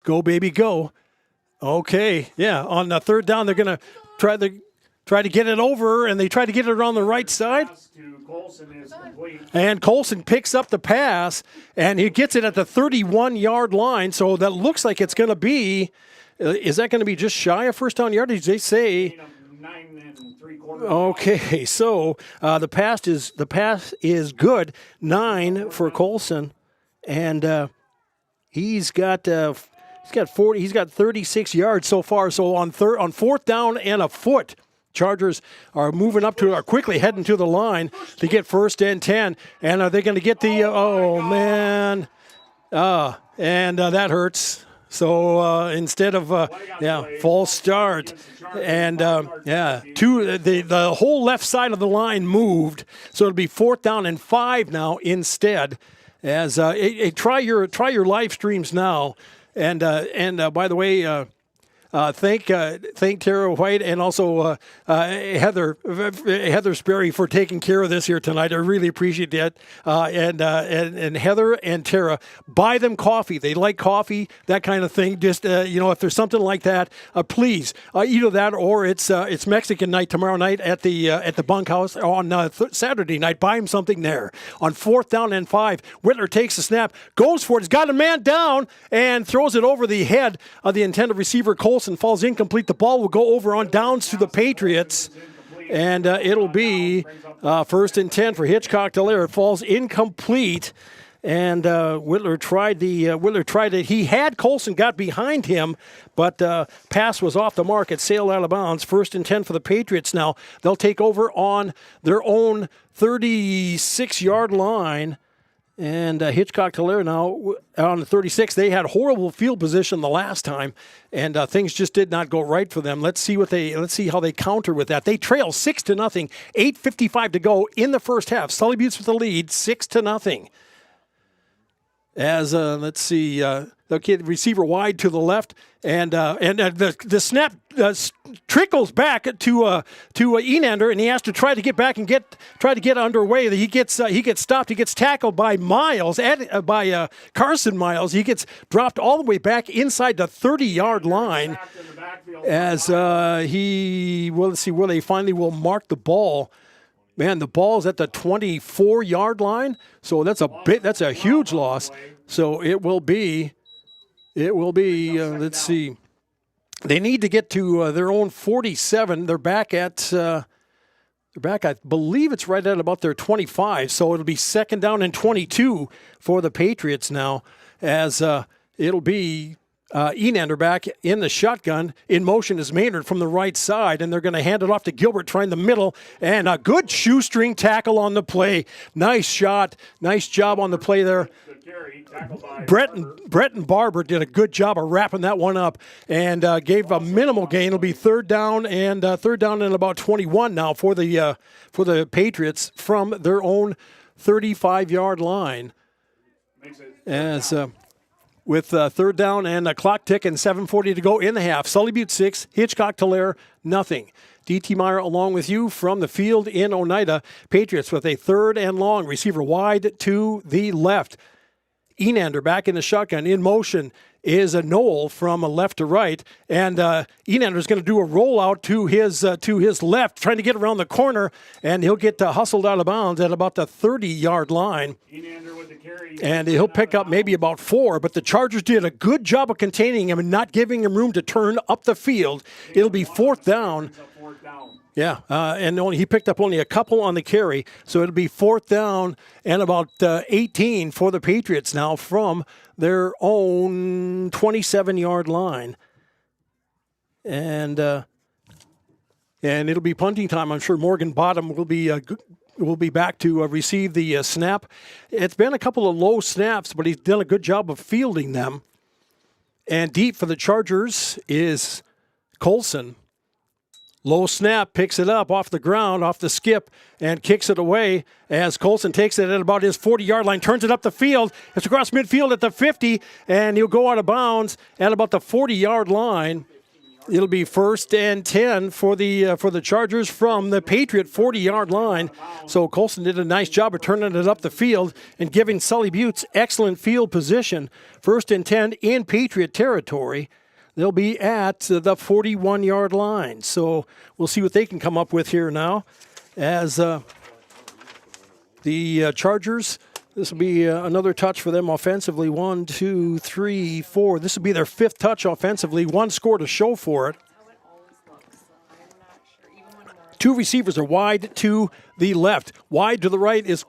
Go, baby, go. Okay, yeah. On the third down, they're going to try to get it over, and they try to get it around the right side. And Colson picks up the pass, and he gets it at the 31-yard line. So that looks like it's going to be. Is that going to be just shy of first down yardage? They say. 9 3/4. Okay, so the pass is good. 9 for Colson, and he's got 40. He's got 36 yards so far. So on fourth down and a foot, Chargers are quickly heading to the line to get first and 10. And are they going to get the? Man, and that hurts. So instead of false start, and the whole left side of the line moved, so it'll be fourth down and 5 now instead. As try your live streams now, and by the way. Thank Tara White and also Heather Sperry for taking care of this here tonight. I really appreciate that. And Heather and Tara, buy them coffee. They like coffee, that kind of thing. Just if there's something like that, please either that or it's Mexican night tomorrow night at the bunkhouse on Saturday night. Buy them something there. On fourth down and 5, Whitler takes the snap, goes for it. He's got a man down and throws it over the head of the intended receiver Colson. Falls incomplete. The ball will go over on downs to the Patriots, and it'll be first and 10 for Hitchcock Delaire. It falls incomplete, and Whitler tried it. He had Colson got behind him, but pass was off the mark. It sailed out of bounds. First and 10 for the Patriots. Now they'll take over on their own 36-yard line. And Hitchcock Tulare now on the 36. They had horrible field position the last time, and things just did not go right for them. Let's see how they counter with that. They trail 6-0. 8:55 to go in the first half. Sully Buttes with the lead, 6-0. As let's see, the receiver wide to the left, and the snap trickles back to Enander, and he has to try to get back and try to get underway. He gets stopped. He gets tackled by by Carson Miles. He gets dropped all the way back inside the 30-yard line. As let's see where they finally will mark the ball. Man, the ball's at the 24-yard line, so that's a huge loss. So it will be. Let's see. They need to get to their own 47. They're back at. I believe it's right at about their 25. So it'll be second down and 22 for the Patriots now, as it'll be. Enander back in the shotgun. In motion is Maynard from the right side, and they're going to hand it off to Gilbert, trying the middle, and a good shoestring tackle on the play. Nice shot. Nice job on the play there. Breton Barber did a good job of wrapping that one up and gave a minimal gain. It'll be third down and about 21 now for the Patriots from their own 35-yard line. As with third down and a clock ticking, 7:40 to go in the half. Sully Butte 6, Hitchcock Tulare nothing. D.T. Meyer along with you from the field in Oneida. Patriots with a third and long. Receiver wide to the left. Enander back in the shotgun. In motion is a Knoll from left to right. And Enander is going to do a rollout to his left, trying to get around the corner, and he'll get hustled out of bounds at about the 30-yard line. And he'll pick up maybe about 4, but the Chargers did a good job of containing him and not giving him room to turn up the field. It'll be fourth down. Yeah, and he picked up only a couple on the carry, so it'll be fourth down and about 18 for the Patriots now from their own 27-yard line. And it'll be punting time. I'm sure Morgan Bottom will be back to receive the snap. It's been a couple of low snaps, but he's done a good job of fielding them. And deep for the Chargers is Colson. Low snap, picks it up off the ground, off the skip, and kicks it away as Colson takes it at about his 40-yard line, turns it up the field. It's across midfield at the 50, and he'll go out of bounds at about the 40-yard line. It'll be 1st and 10 for the Chargers from the Patriot 40-yard line. So Colson did a nice job of turning it up the field and giving Sully Buttes excellent field position. 1st and 10 in Patriot territory. They'll be at the 41-yard line. So we'll see what they can come up with here now as the Chargers. This will be another touch for them offensively. 1, 2, 3, 4. This will be their 5th touch offensively. 1 score to show for it. 2 receivers are wide to the left. Wide to the right is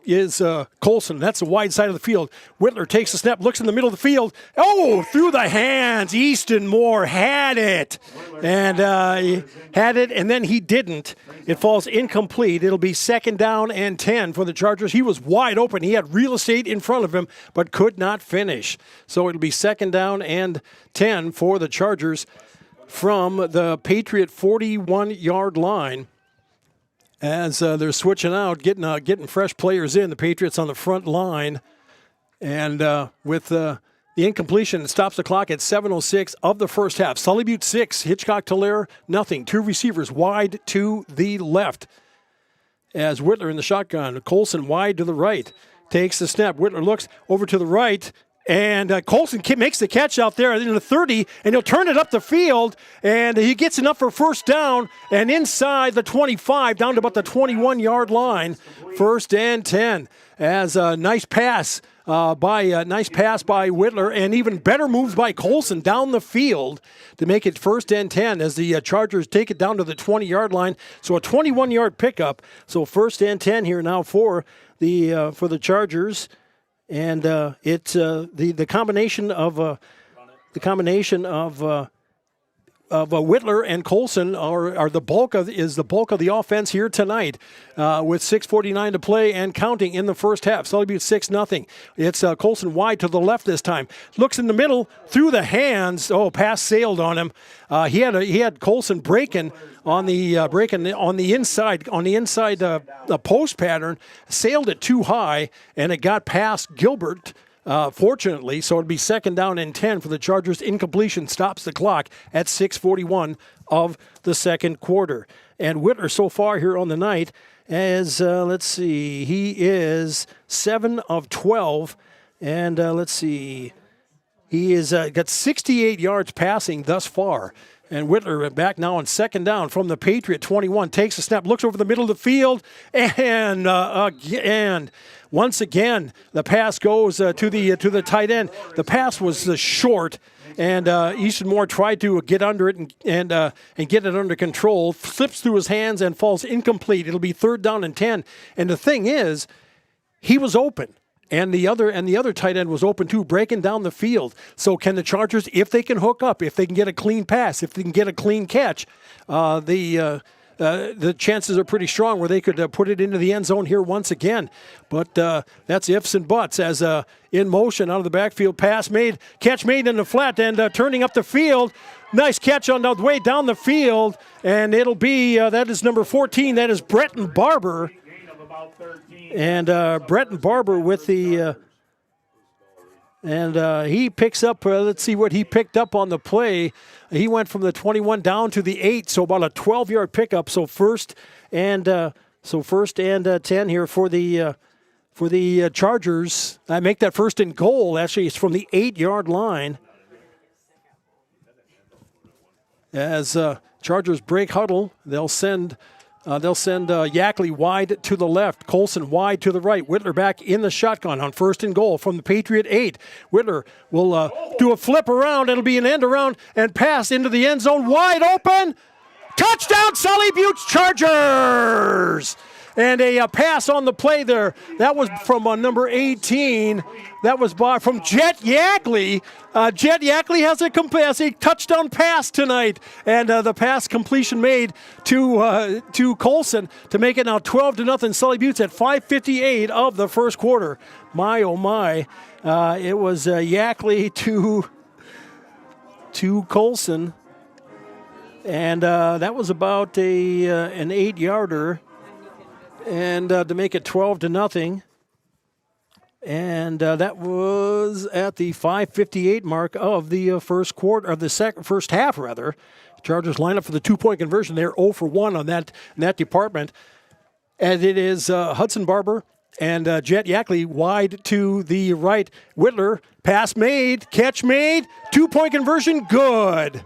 Colson. That's the wide side of the field. Whitler takes the snap, looks in the middle of the field. Oh, through the hands. Easton Moore had it. And he had it, and then he didn't. It falls incomplete. It'll be 2nd down and 10 for the Chargers. He was wide open. He had real estate in front of him, but could not finish. So it'll be 2nd down and 10 for the Chargers from the Patriot 41-yard line. As they're switching out, getting fresh players in. The Patriots on the front line. And with the incompletion, it stops the clock at 7:06 of the first half. Sully Butte 6, Hitchcock-Tulare nothing. 2 receivers wide to the left. As Whitler in the shotgun. Colson wide to the right. Takes the snap. Whitler looks over to the right. And Colson makes the catch out there in the 30, and he'll turn it up the field, and he gets enough for 1st down, and inside the 25, down to about the 21-yard line, 1st and 10. As a nice pass by Whitler, and even better moves by Colson down the field to make it 1st and 10 as the Chargers take it down to the 20-yard line. So a 21-yard pickup. So 1st and 10 here now for the Chargers. And it's the combination of Whitler and Colson are the bulk of the offense here tonight, with 6:49 to play and counting in the first half. Sully Butte 6-0. It's Colson wide to the left this time. Looks in the middle through the hands. Oh, pass sailed on him. He had Colson breaking on the inside the post pattern, sailed it too high, and it got past Gilbert. Fortunately, so it'd be 2nd down and 10 for the Chargers. Incompletion stops the clock at 6:41 of the second quarter. And Whitler so far here on the night, as let's see, he is 7 of 12, and let's see, he is got 68 yards passing thus far. And Whitler back now on 2nd down from the Patriot 21. Takes a snap, looks over the middle of the field, and once again the pass goes to the tight end. The pass was short, and Easton Moore tried to get under it and get it under control. Slips through his hands and falls incomplete. It'll be 3rd down and 10. And the thing is, he was open. And the other tight end was open too, breaking down the field. So can the Chargers, if they can hook up, if they can get a clean pass, if they can get a clean catch, the chances are pretty strong where they could put it into the end zone here once again. But that's ifs and buts as in motion out of the backfield, catch made in the flat, and turning up the field. Nice catch on the way down the field, and it'll be, that is number 14, that is Breton Barber. And Breton Barber with the, he picks up, let's see what he picked up on the play. He went from the 21 down to the 8, so about a 12-yard pickup. So 1st and 10 here for the Chargers. I make that 1st and goal. Actually, it's from the 8-yard line. As Chargers break huddle, they'll send Yackley wide to the left, Colson wide to the right. Whitler back in the shotgun on 1st and goal from the Patriot 8. Whitler will do a flip around. It'll be an end around and pass into the end zone, wide open. Touchdown, Sully Butte Chargers! And a pass on the play there. That was from number 18. That was from Jet Yackley. Jet Yackley has a touchdown pass tonight. And the pass completion made to Colson to make it now 12-0 Sully Buttes at 5:58 of the first quarter. My, oh my. It was Yackley to Colson. And that was about an 8-yarder. And to make it 12-0. And that was at the 5:58 mark of the first quarter, of the first half, rather. Chargers line up for the 2-point conversion. They're 0 for 1 on that in that department. And it is Hudson Barber and Jet Yackley wide to the right. Whittler, pass made, catch made, 2-point conversion, good.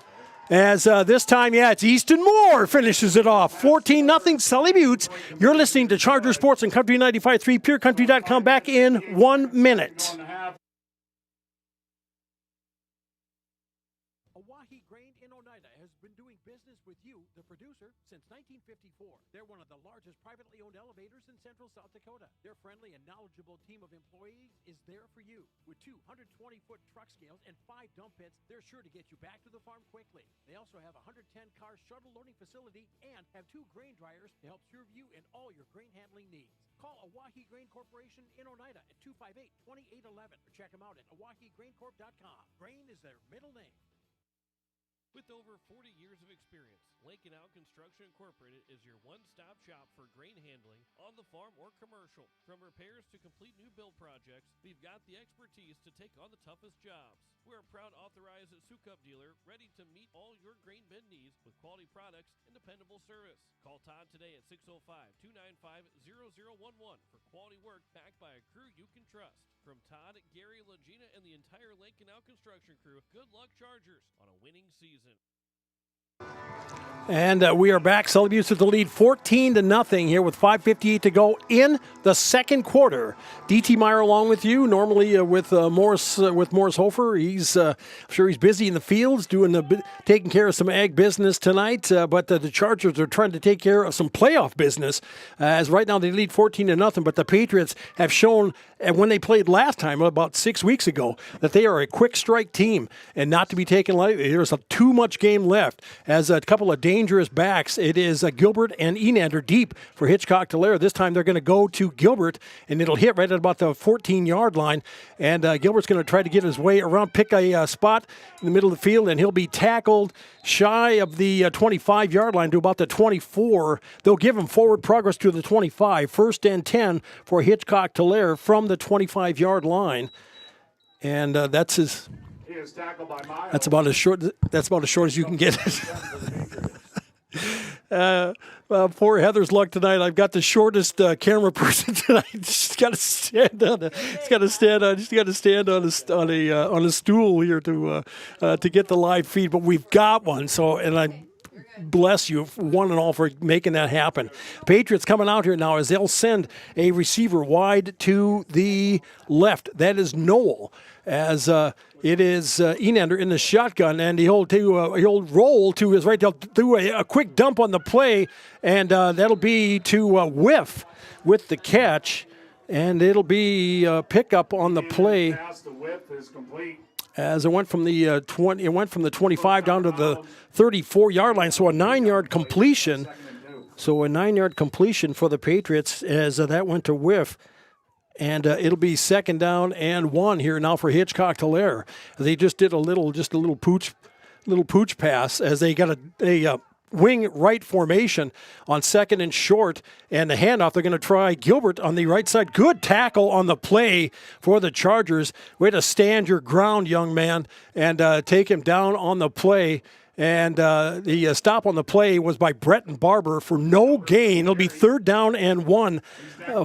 As this time, it's Easton Moore finishes it off. 14-0, Sully Buttes. You're listening to Charger Sports and Country 95.3, PureCountry.com. Back in 1 minute. Oahe Grain in Oneida has been doing business with you, the producer, since 1954. They're one of the largest privately owned elevators in central South Dakota. Their friendly and knowledgeable team of employees is there for you. With 2 120-foot truck scales and 5 dump pits, they're sure to get you back to the farm quickly. They also have a 110-car shuttle loading facility and have 2 grain dryers to help serve you in all your grain handling needs. Call Oahe Grain Corporation in Oneida at 258-2811 or check them out at oahegraincorp.com. Grain is their middle name. With over 40 years of experience, Lake and Out Construction Incorporated is your one-stop shop for grain handling on the farm or commercial. From repairs to complete new build projects, we've got the expertise to take on the toughest jobs. We're a proud authorized Sukup dealer ready to meet all your grain bin needs with quality products and dependable service. Call Todd today at 605-295-0011 for quality work backed by a crew you can trust. From Todd, Gary, Legina, and the entire Lake and Out Construction crew, good luck Chargers on a winning season. And we are back. Sully Buttes with the lead 14-0 here with 5:58 to go in the second quarter. DT Meyer along with you, normally with Morris Hofer. He's I'm sure he's busy in the fields taking care of some ag business tonight, but the Chargers are trying to take care of some playoff business, as right now they lead 14-0, but the Patriots have shown, and when they played last time about 6 weeks ago, that they are a quick strike team and not to be taken lightly. There's too much game left. As a couple of dangerous backs, it is Gilbert and Enander deep for Hitchcock-Tulare. This time they're going to go to Gilbert, and it'll hit right at about the 14-yard line. And Gilbert's going to try to get his way around, pick a spot in the middle of the field, and he'll be tackled shy of the 25-yard line to about the 24. They'll give him forward progress to the 25. 1st and 10 for Hitchcock-Tulare from the 25-yard line. And that's his... That's about as short as you can get it. Poor Heather's luck tonight. I've got the shortest camera person tonight. She's got to stand on. She's got to stand on a stool here to get the live feed. But we've got one. So, and I bless you, one and all, for making that happen. Patriots coming out here now as they'll send a receiver wide to the left. That is Noel. As it is Enander in the shotgun, and he'll roll to his right. They'll do a quick dump on the play, and that'll be to whiff with the catch, and it'll be pickup on the play. As it went from the 25 down to the 34-yard line, so a 9-yard completion. So a 9-yard completion for the Patriots as that went to whiff. And it'll be 2nd down and 1 here now for Hitchcock-Tulare. They just did a little pooch pass as they got a wing right formation on 2nd and short, and the handoff. They're going to try Gilbert on the right side. Good tackle on the play for the Chargers. Way to stand your ground, young man, and take him down on the play. And the stop on the play was by Breton Barber for no gain. It'll be 3rd down and 1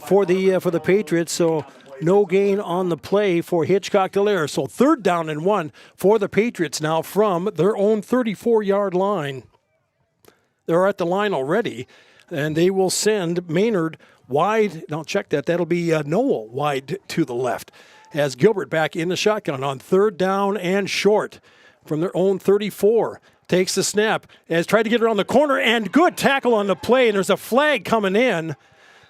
for the Patriots. So no gain on the play for Hitchcock-Tulare. So 3rd down and 1 for the Patriots now from their own 34-yard line. They're at the line already, and they will send Maynard wide. Now check that. That'll be Noel wide to the left as Gilbert back in the shotgun on 3rd down and short from their own 34. Takes the snap, has tried to get around the corner, and good tackle on the play, and there's a flag coming in.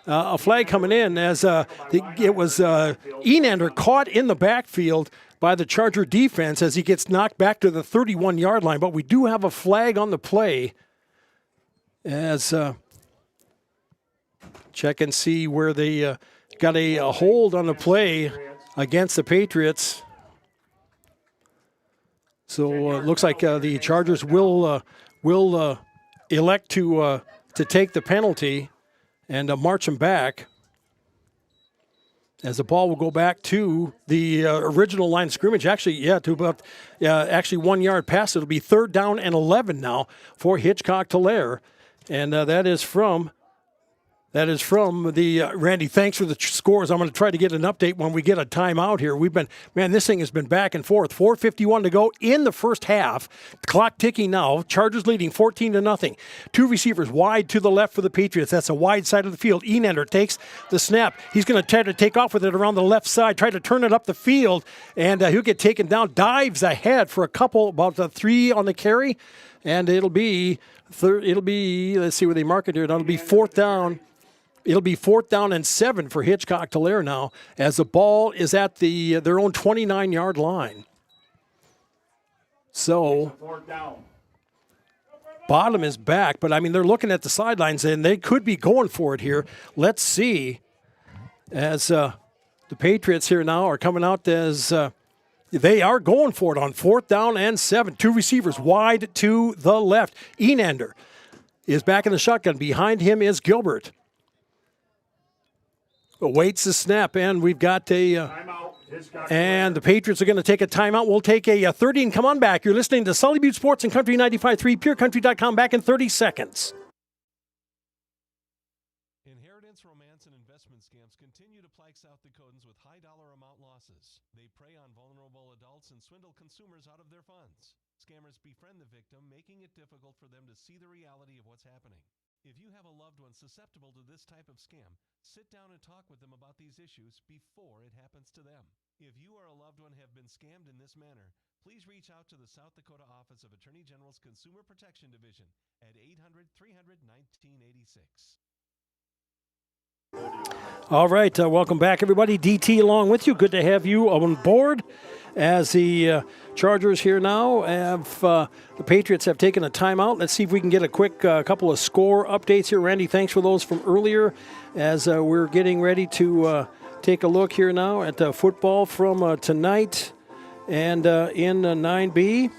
As it was Enander caught in the backfield by the Charger defense as he gets knocked back to the 31-yard line. But we do have a flag on the play as check and see where they got a hold on the play against the Patriots. So it looks like the Chargers will elect to take the penalty and march him back. as the ball will go back to the original line of scrimmage. Actually, to about 1 yard past. It'll be 3rd down and 11 now for Hitchcock-Tulare. And that is from the Randy. Thanks for the scores. I'm going to try to get an update when we get a timeout here. This thing has been back and forth. 4:51 to go in the first half. Clock ticking now. Chargers leading 14-0. 2 receivers wide to the left for the Patriots. That's a wide side of the field. Enander takes the snap. He's going to try to take off with it around the left side. Try to turn it up the field, and he'll get taken down. Dives ahead for a couple, about 3 on the carry, and it'll be. Let's see where they mark it here. It'll be 4th down. It'll be 4th down and 7 for Hitchcock-Tulare now, as the ball is at their own 29-yard line. So 4th down. Bottom is back, but they're looking at the sidelines and they could be going for it here. Let's see, as the Patriots here now are coming out as they are going for it on 4th down and 7. 2 receivers wide to the left. Enander is back in the shotgun. Behind him is Gilbert. Awaits the snap, and we've got and the Patriots are going to take a timeout. We'll take a 30 and come on back. You're listening to Sully Butte Sports and Country 95.3, PureCountry.com, back in 30 seconds. Inheritance, romance, and investment scams continue to plague South Dakotans with high dollar amount losses. They prey on vulnerable adults and swindle consumers out of their funds. Scammers befriend the victim, making it difficult for them to see the reality of what's happening. If you have a loved one susceptible to this type of scam, sit down and talk with them about these issues before it happens to them. If you or a loved one have been scammed in this manner, please reach out to the South Dakota Office of Attorney General's Consumer Protection Division at 800-300-1986. All right, welcome back, everybody. DT along with you. Good to have you on board as the Chargers here now have the Patriots have taken a timeout. Let's see if we can get a quick couple of score updates here. Randy, thanks for those from earlier as we're getting ready to take a look here now at football from tonight and in 9B.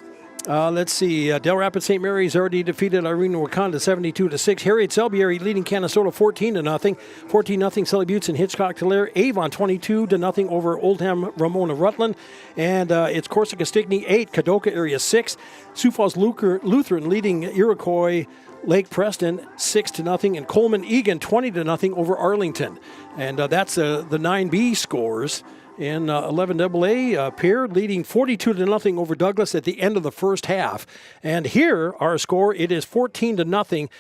Let's see. Del Rapids St. Mary's already defeated Irene Wakanda 72-6. Harriet Selbyary leading Canastota 14-0. 14-0 Sully Buttes and Hitchcock-Tulare. Avon 22-0 over Oldham Ramona Rutland. And it's Corsica Stickney 8, Kadoka area 6. Sioux Falls Lutheran leading Iroquois Lake Preston 6-0, and Coleman Egan 20-0 over Arlington. And that's the 9B scores. In 11AA, Pierre leading 42-0 over Douglas at the end of the first half. And here, our score, it is 14-0.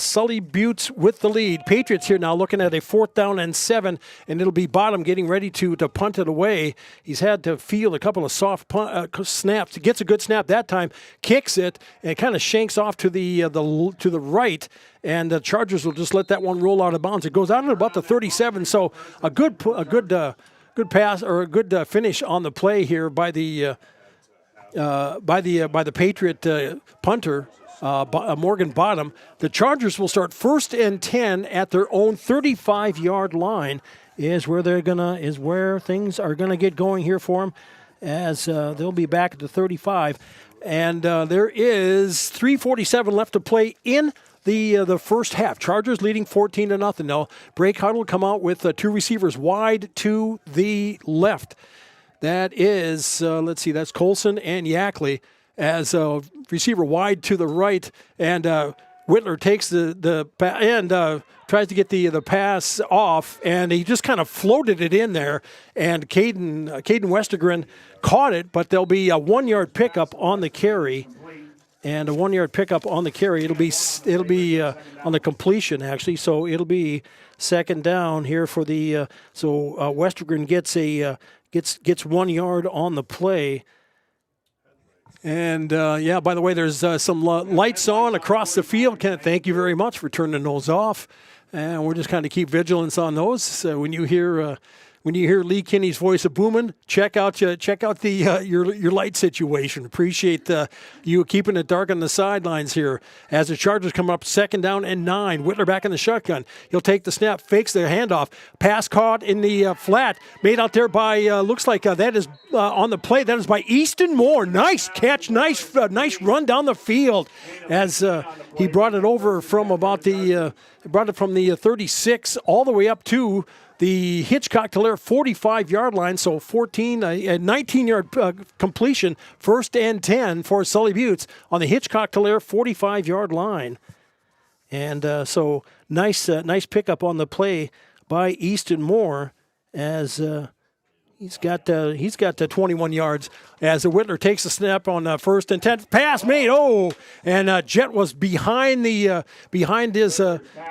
Sully Buttes with the lead. Patriots here now looking at a 4th down and 7, and it'll be Bottom getting ready to punt it away. He's had to field a couple of soft snaps. He gets a good snap that time, kicks it, and it kind of shanks off to the right. And the Chargers will just let that one roll out of bounds. It goes out at about the 37. So a good pass or a good finish on the play here by the Patriot punter Morgan Bottom. The Chargers will start 1st and 10 at their own 35-yard line. Is where things are gonna get going here for them, as they'll be back at the 35, and there is 3:47 left to play in the first half. Chargers leading 14-0. Now, Break Huddle come out with 2 receivers wide to the left. That is, let's see, that's Colson and Yackley as a receiver wide to the right. And Whitler takes the and tries to get the pass off, and he just kind of floated it in there. And Caden Westergren caught it, but there'll be a 1-yard pickup on the carry. And a 1-yard pickup on the carry. It'll be on the completion, actually. So it'll be 2nd down here for the. Westergren gets 1 yard on the play. And by the way, there's some lights on across the field. Kenneth, thank you very much for turning those off. And we'll just kind of keep vigilance on those. So when you hear Lee Kinney's voice of booming, check out the your light situation. Appreciate you keeping it dark on the sidelines here as the Chargers come up 2nd down and 9. Whitler back in the shotgun. He'll take the snap, fakes the handoff, pass caught in the flat, made out there by looks like that is on the play. That is by Easton Moore. Nice catch, nice run down the field as he brought it over from about the 36 all the way up to the Hitchcock-Tulare 45-yard line, so 19-yard completion, 1st and 10 for Sully Buttes on the Hitchcock-Tulare 45-yard line. And so nice pickup on the play by Easton Moore as he's got 21 yards as the Whitler takes a snap on 1st and 10. Pass made. Oh, and Jet was behind his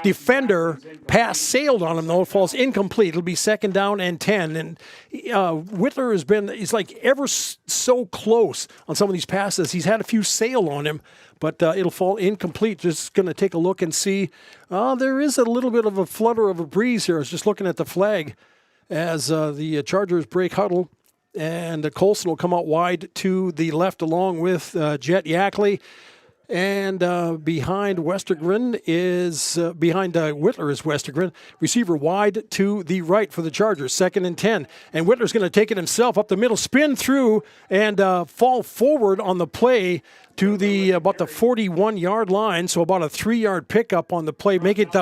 defender. Pass sailed on him though. It falls incomplete. It'll be 2nd down and 10. And Whitler he's like ever so close on some of these passes. He's had a few sail on him, but it'll fall incomplete. Just going to take a look and see. There is a little bit of a flutter of a breeze here. I was just looking at the flag as the Chargers break huddle, and Colson will come out wide to the left along with Jet Yackley. And behind Westergren is Whitler is Westergren. Receiver wide to the right for the Chargers. 2nd and 10. And Whitler's going to take it himself up the middle, spin through, and fall forward on the play to about the 41-yard line. So about a 3-yard pickup on the play. Make it.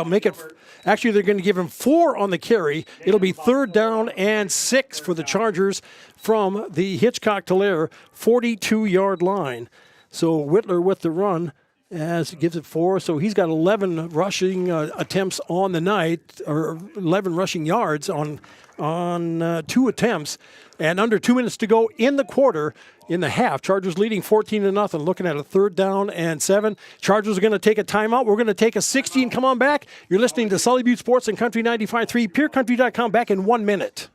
Actually, they're going to give him 4 on the carry. It'll be 3rd down and 6 for the Chargers from the Hitchcock-Tulare 42-yard line. So Whitler with the run as he gives it 4. So he's got 11 rushing attempts on the night, or 11 rushing yards on 2 attempts. And under 2 minutes to go in the half. Chargers leading 14-0. Looking at a 3rd down and 7. Chargers are going to take a timeout. We're going to take a 16. Come on back. You're listening to Sully Butte Sports and Country 95.3. PureCountry.com back in 1 minute.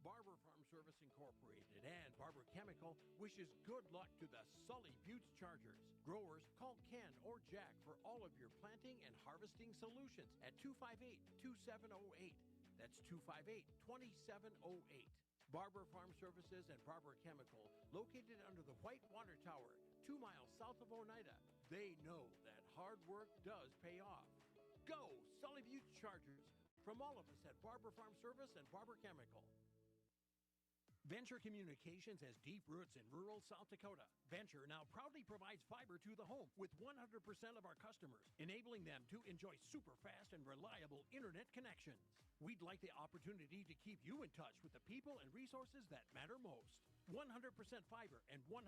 Barber Farm Service Incorporated and Barber Chemical wishes good luck to the Sully Butte Chargers. Growers, call Ken or Jack for all of your planting and harvesting solutions at 258-2708. That's 258-2708. Barber Farm Services and Barber Chemical, located under the White Water Tower, 2 miles south of Oneida. They know that hard work does pay off. Go, Sully Butte Chargers, from all of us at Barber Farm Service and Barber Chemical. Venture Communications has deep roots in rural South Dakota. Venture now proudly provides fiber to the home with 100% of our customers, enabling them to enjoy super fast and reliable internet connections. We'd like the opportunity to keep you in touch with the people and resources that matter most. 100% fiber and 100%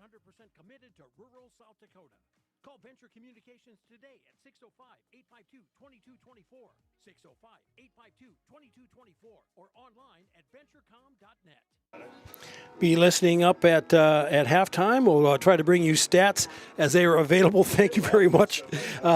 committed to rural South Dakota. Call Venture Communications today at 605-852-2224, 605-852-2224, or online at venturecom.net. Be listening up at halftime. We'll try to bring you stats as they are available. Thank you very much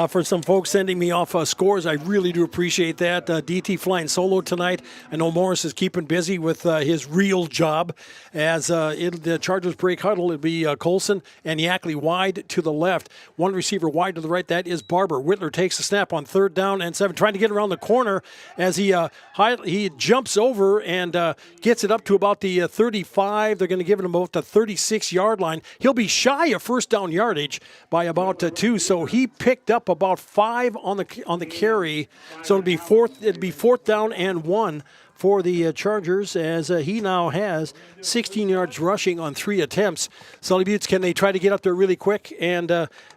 for some folks sending me off scores. I really do appreciate that. DT flying solo tonight. I know Morris is keeping busy with his real job. As the Chargers break huddle, it'll be Colson and Yackley wide to the left. One receiver wide to the right. That is Barber. Whitler takes the snap on 3rd down and 7, trying to get around the corner as he jumps over and gets it up to about the 35. They're going to give it about the 36-yard line. He'll be shy of 1st down yardage by about 2. So he picked up about 5 on the carry. So it'll be 4th down and 1 for the Chargers, as he now has 16 yards rushing on 3 attempts. Sully Buttes, can they try to get up there really quick and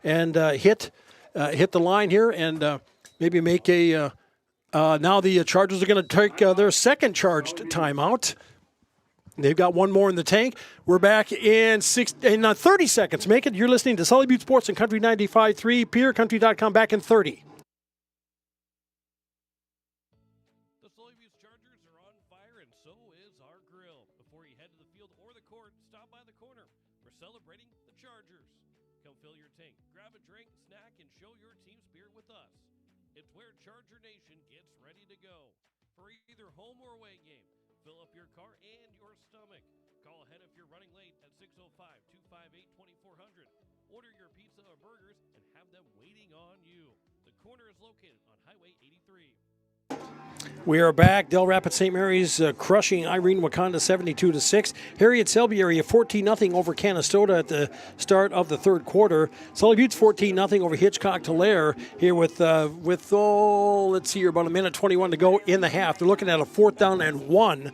hit the line here and maybe make a now the Chargers are going to take their second charged timeout. They've got one more in the tank. We're back in 30 seconds. Make it. You're listening to Sully Butte Sports and Country 95.3, PureCountry.com back in 30. The Sully Butte Chargers are on fire, and so is our grill. Before you head to the field or the court, stop by the corner. We're celebrating the Chargers. Come fill your tank, grab a drink, snack, and show your team spirit with us. It's where Charger Nation gets ready to go for either home or away game. Fill up your car and your stomach. Call ahead if you're running late at 605-258-2400. Order your pizza or burgers and have them waiting on you. The corner is located on Highway 83. We are back. Del Rapids St. Mary's crushing Irene Wakanda 72-6. Harriet Selby area 14-0 over Canastota at the start of the third quarter. Sully Buttes 14-0 over Hitchcock Tulare here with let's see here, about a minute 21 to go in the half. They're looking at a 4th down and 1.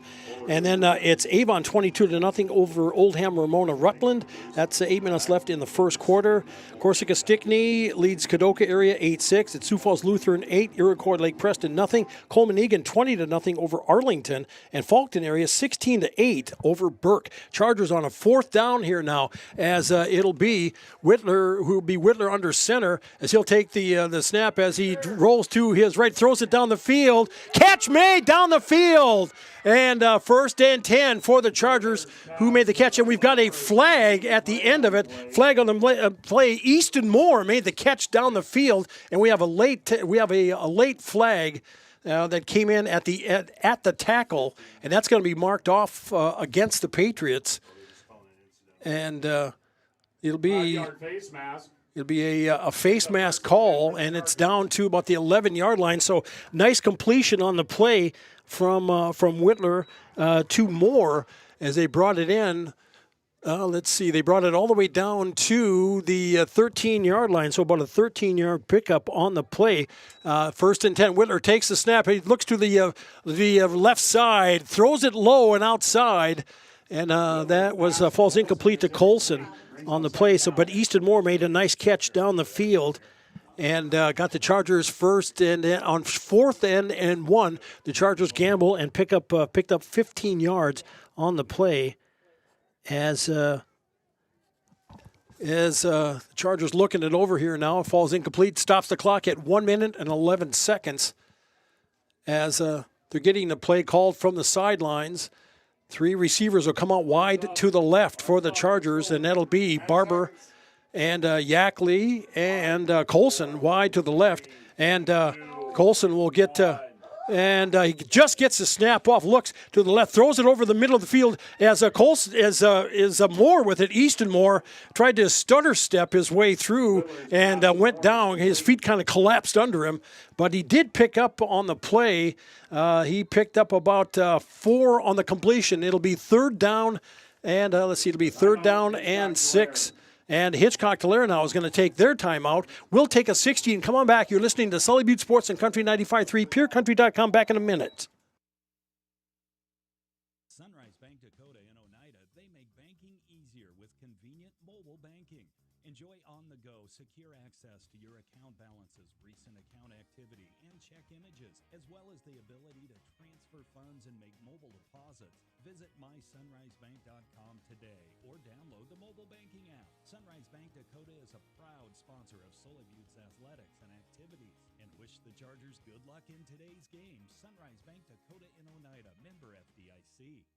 And then it's Avon 22-0 over Oldham Ramona Rutland. That's 8 minutes left in the first quarter. Corsica Stickney leads Kadoka area 8-6. It's Sioux Falls Lutheran 8, Iroquois Lake Preston 0. Coleman Egan 20-0 over Arlington, and Faulkton area 16-8 over Burke. Chargers on a 4th down here now, as it'll be Whittler, who will be Whittler under center, as he'll take the snap as he rolls to his right, throws it down the field. Catch made down the field. And 1st and 10 for the Chargers, who made the catch. And we've got a flag at the end of it. Flag on the play. Easton Moore made the catch down the field, and we have a late flag that came in at the tackle, and that's going to be marked off against the Patriots. And it'll be 5-yard face mask. It'll be a face mask call, and it's down to about the 11-yard line. So nice completion on the play from Whittler to Moore as they brought it in. Let's see, they brought it all the way down to the 13-yard line, so about a 13-yard pickup on the play. 1st and 10, Whittler takes the snap. He looks to the left side, throws it low and outside, and that was falls incomplete to Colson on the play. So, but Easton Moore made a nice catch down the field and got the Chargers first, and on 4th and 1, the Chargers gamble and picked up 15 yards on the play. As the Chargers looking it over here now, falls incomplete, stops the clock at 1 minute and 11 seconds as they're getting the play called from the sidelines. 3 receivers will come out wide to the left for the Chargers, and that'll be Barber and Yackley and Colson wide to the left. And Colson will get and he just gets the snap off, looks to the left, throws it over the middle of the field as Moore with it. Easton Moore tried to stutter step his way through and went down. His feet kind of collapsed under him, but he did pick up on the play. He picked up about 4 on the completion. It'll be 3rd down, and it'll be 3rd down and 6. And Hitchcock Tulare now is going to take their timeout. We'll take a 60 and come on back. You're listening to Sully Butte Sports and Country 95.3, PureCountry.com. Back in a minute. Sunrise Bank Dakota in Oneida, they make banking easier with convenient mobile banking. Enjoy on-the-go, secure access to your account balances, recent account activity, and check images, as well as the ability to transfer funds and make mobile deposits. Visit mysunrisebank.com today or download the mobile banking app. Sunrise Bank Dakota is a proud sponsor of Sully Butte's athletics and activities, and wish the Chargers good luck in today's game. Sunrise Bank Dakota in Oneida, member FDIC.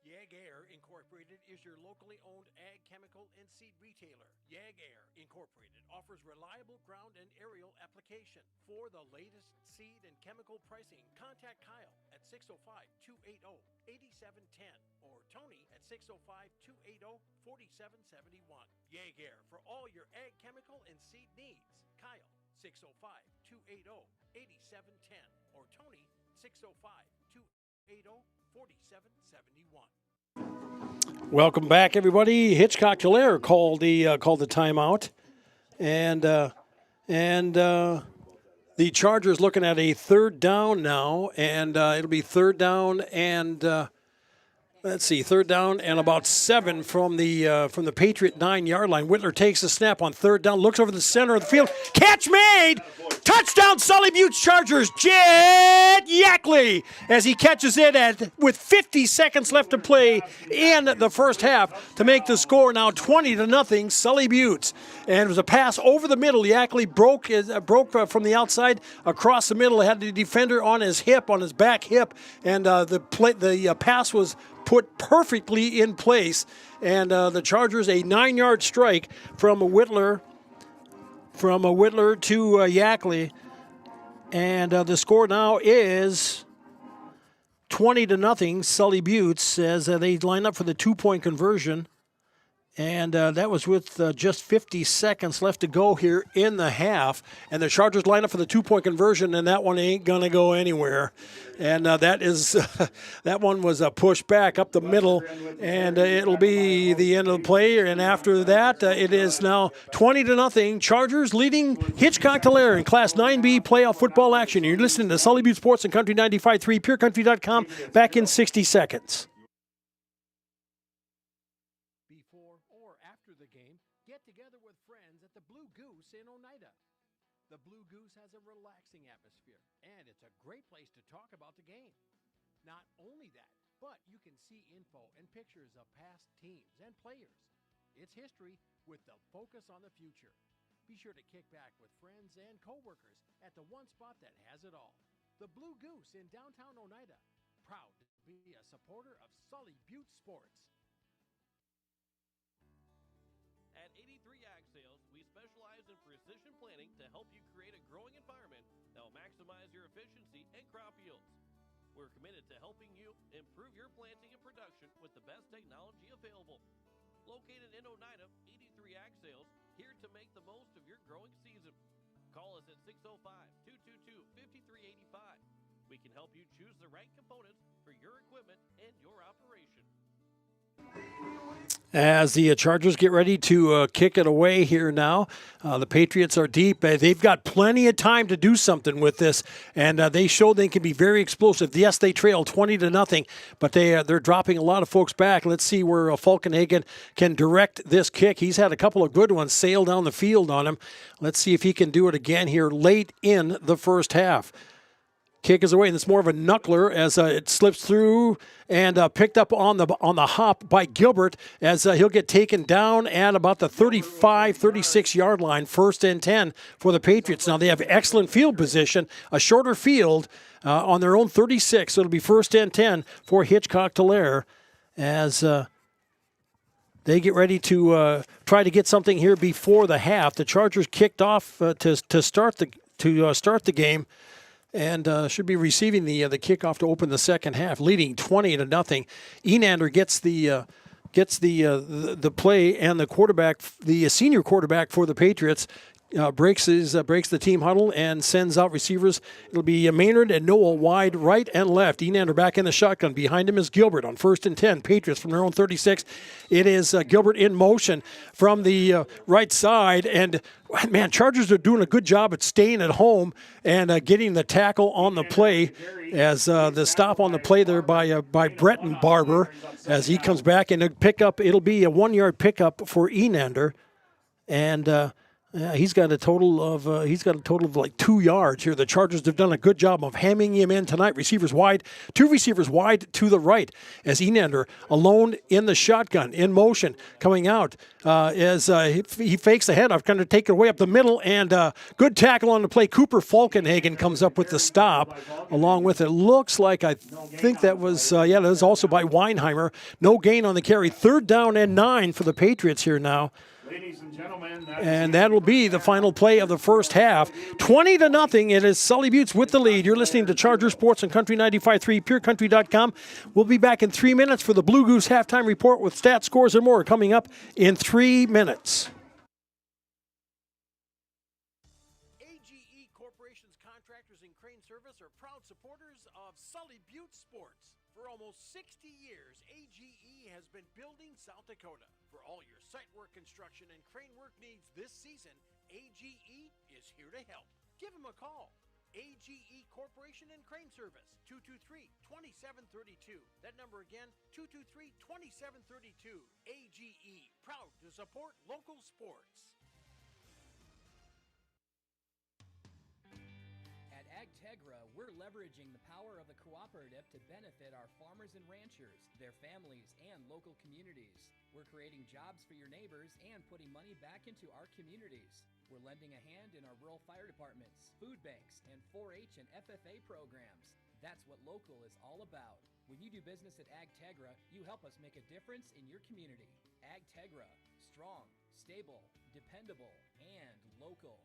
Yag-Air Incorporated is your locally owned ag chemical and seed retailer. Yag-Air Incorporated offers reliable ground and aerial application. For the latest seed and chemical pricing, contact Kyle at 605-280-8710 or Tony at 605-280-4771. Yag-Air for all your ag chemical and seed needs. Kyle 605-280-8710 or Tony 605-280-4771. Welcome back, everybody. Hitchcock Tulare called the timeout, and the Chargers looking at a 3rd down now, and it'll be 3rd down and 3rd down and about 7 from the Patriot 9-yard line. Whittler takes the snap on 3rd down, looks over the center of the field, catch made, touchdown Sully Butte Chargers. Jed Yackley as he catches it with 50 seconds left to play in the first half to make the score now 20-0 Sully Butte. And it was a pass over the middle. Yackley broke from the outside across the middle, had the defender on his back hip, and the pass was put perfectly in place, and the Chargers a 9-yard strike from Whittler to Yackley, and the score now is 20-0 Sully Butte as they line up for the 2-point conversion, And that was with just 50 seconds left to go here in the half. And the Chargers line up for the two-point conversion, and that one ain't going to go anywhere. And that one was a push back up the middle, and it'll be the end of the play. And after that, it is now 20-0. Chargers leading Hitchcock-Tulare in Class 9B playoff football action. You're listening to Sully Butte Sports and Country 95.3, PureCountry.com, back in 60 seconds. Before or after the game, get together with friends at the Blue Goose in Oneida. The Blue Goose has a relaxing atmosphere, and it's a great place to talk about the game. Not only that, but you can see info and pictures of past teams and players. It's history with the focus on the future. Be sure to kick back with friends and coworkers at the one spot that has it all. The Blue Goose in downtown Oneida. Proud to be a supporter of Sully Butte Sports. At 83 Ag Sales, we specialize in precision planting to help you create a growing environment that will maximize your efficiency and crop yields. We're committed to helping you improve your planting and production with the best technology available. Located in Oneida, 83 Ag Sales, here to make the most of your growing season. Call us at 605-222-5385. We can help you choose the right components for your equipment and your operation. As the Chargers get ready to kick it away here now, the Patriots are deep. They've got plenty of time to do something with this, and they showed they can be very explosive. Yes, they trail 20-0, but they're dropping a lot of folks back. Let's see where Falkenhagen can direct this kick. He's had a couple of good ones sail down the field on him. Let's see if he can do it again here late in the first half. Kick is away, and it's more of a knuckler as it slips through and picked up on the hop by Gilbert as he'll get taken down at about the 35, 36-yard line, 1st and 10 for the Patriots. Now, they have excellent field position, a shorter field on their own 36, so it'll be 1st and 10 for Hitchcock-Tulare as they get ready to try to get something here before the half. The Chargers kicked off to start the game. And should be receiving the kickoff to open the second half, leading 20-0. Enander gets the play, and the quarterback, the senior quarterback for the Patriots, breaks the team huddle and sends out receivers. It'll be Maynard and Noah wide right and left. Enander back in the shotgun. Behind him is Gilbert on 1st and 10. Patriots from their own 36. It is Gilbert in motion from the right side. And, man, Chargers are doing a good job at staying at home and getting the tackle on the play as the stop on the play there by Breton Barber as he comes back and it'll be a 1-yard pickup for Enander. And he's got a total of like 2 yards here. The Chargers have done a good job of hemming him in tonight. Receivers wide, 2 receivers wide to the right as Enander alone in the shotgun, in motion, coming out as he fakes the handoff, kind of take it away up the middle, and good tackle on the play. Cooper Falkenhagen comes up with the stop along with it. Looks like I think that was that was also by Weinheimer. No gain on the carry. 3rd down and 9 for the Patriots here now. Ladies and gentlemen, And that'll be the final play of the first half. 20-0. It is Sully Buttes with the lead. You're listening to Charger Sports on Country 95.3, PureCountry.com. We'll be back in 3 minutes for the Blue Goose halftime report with stats, scores, and more coming up in 3 minutes. AGE Corporation's contractors and crane service are proud supporters of Sully Butte Sports. For almost 60 years, AGE has been building South Dakota. For all your site work, construction, and crane work needs this season, AGE is here to help. Give them a call. AGE Corporation and Crane Service, 223-2732. That number again, 223-2732. AGE, proud to support local sports. At AgTegra, we're leveraging the power of the cooperative to benefit our farmers and ranchers, their families, and local communities. We're creating jobs for your neighbors and putting money back into our communities. We're lending a hand in our rural fire departments, food banks, and 4-H and FFA programs. That's what local is all about. When you do business at AgTegra, you help us make a difference in your community. AgTegra, strong, stable, dependable, and local.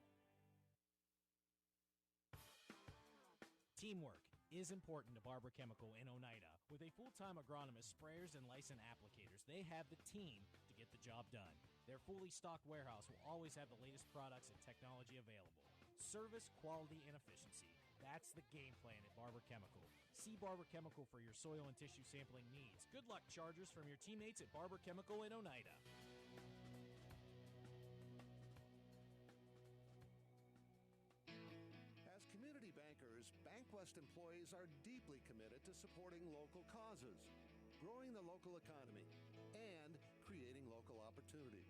Teamwork is important to Barber Chemical in Oneida. With a full-time agronomist, sprayers, and licensed applicators, they have the team to get the job done. Their fully stocked warehouse will always have the latest products and technology available. Service, quality, and efficiency. That's the game plan at Barber Chemical. See Barber Chemical for your soil and tissue sampling needs. Good luck, Chargers, from your teammates at Barber Chemical in Oneida. As community bankers, BankWest employees are deeply committed to supporting local causes, growing the local economy, and creating local opportunities.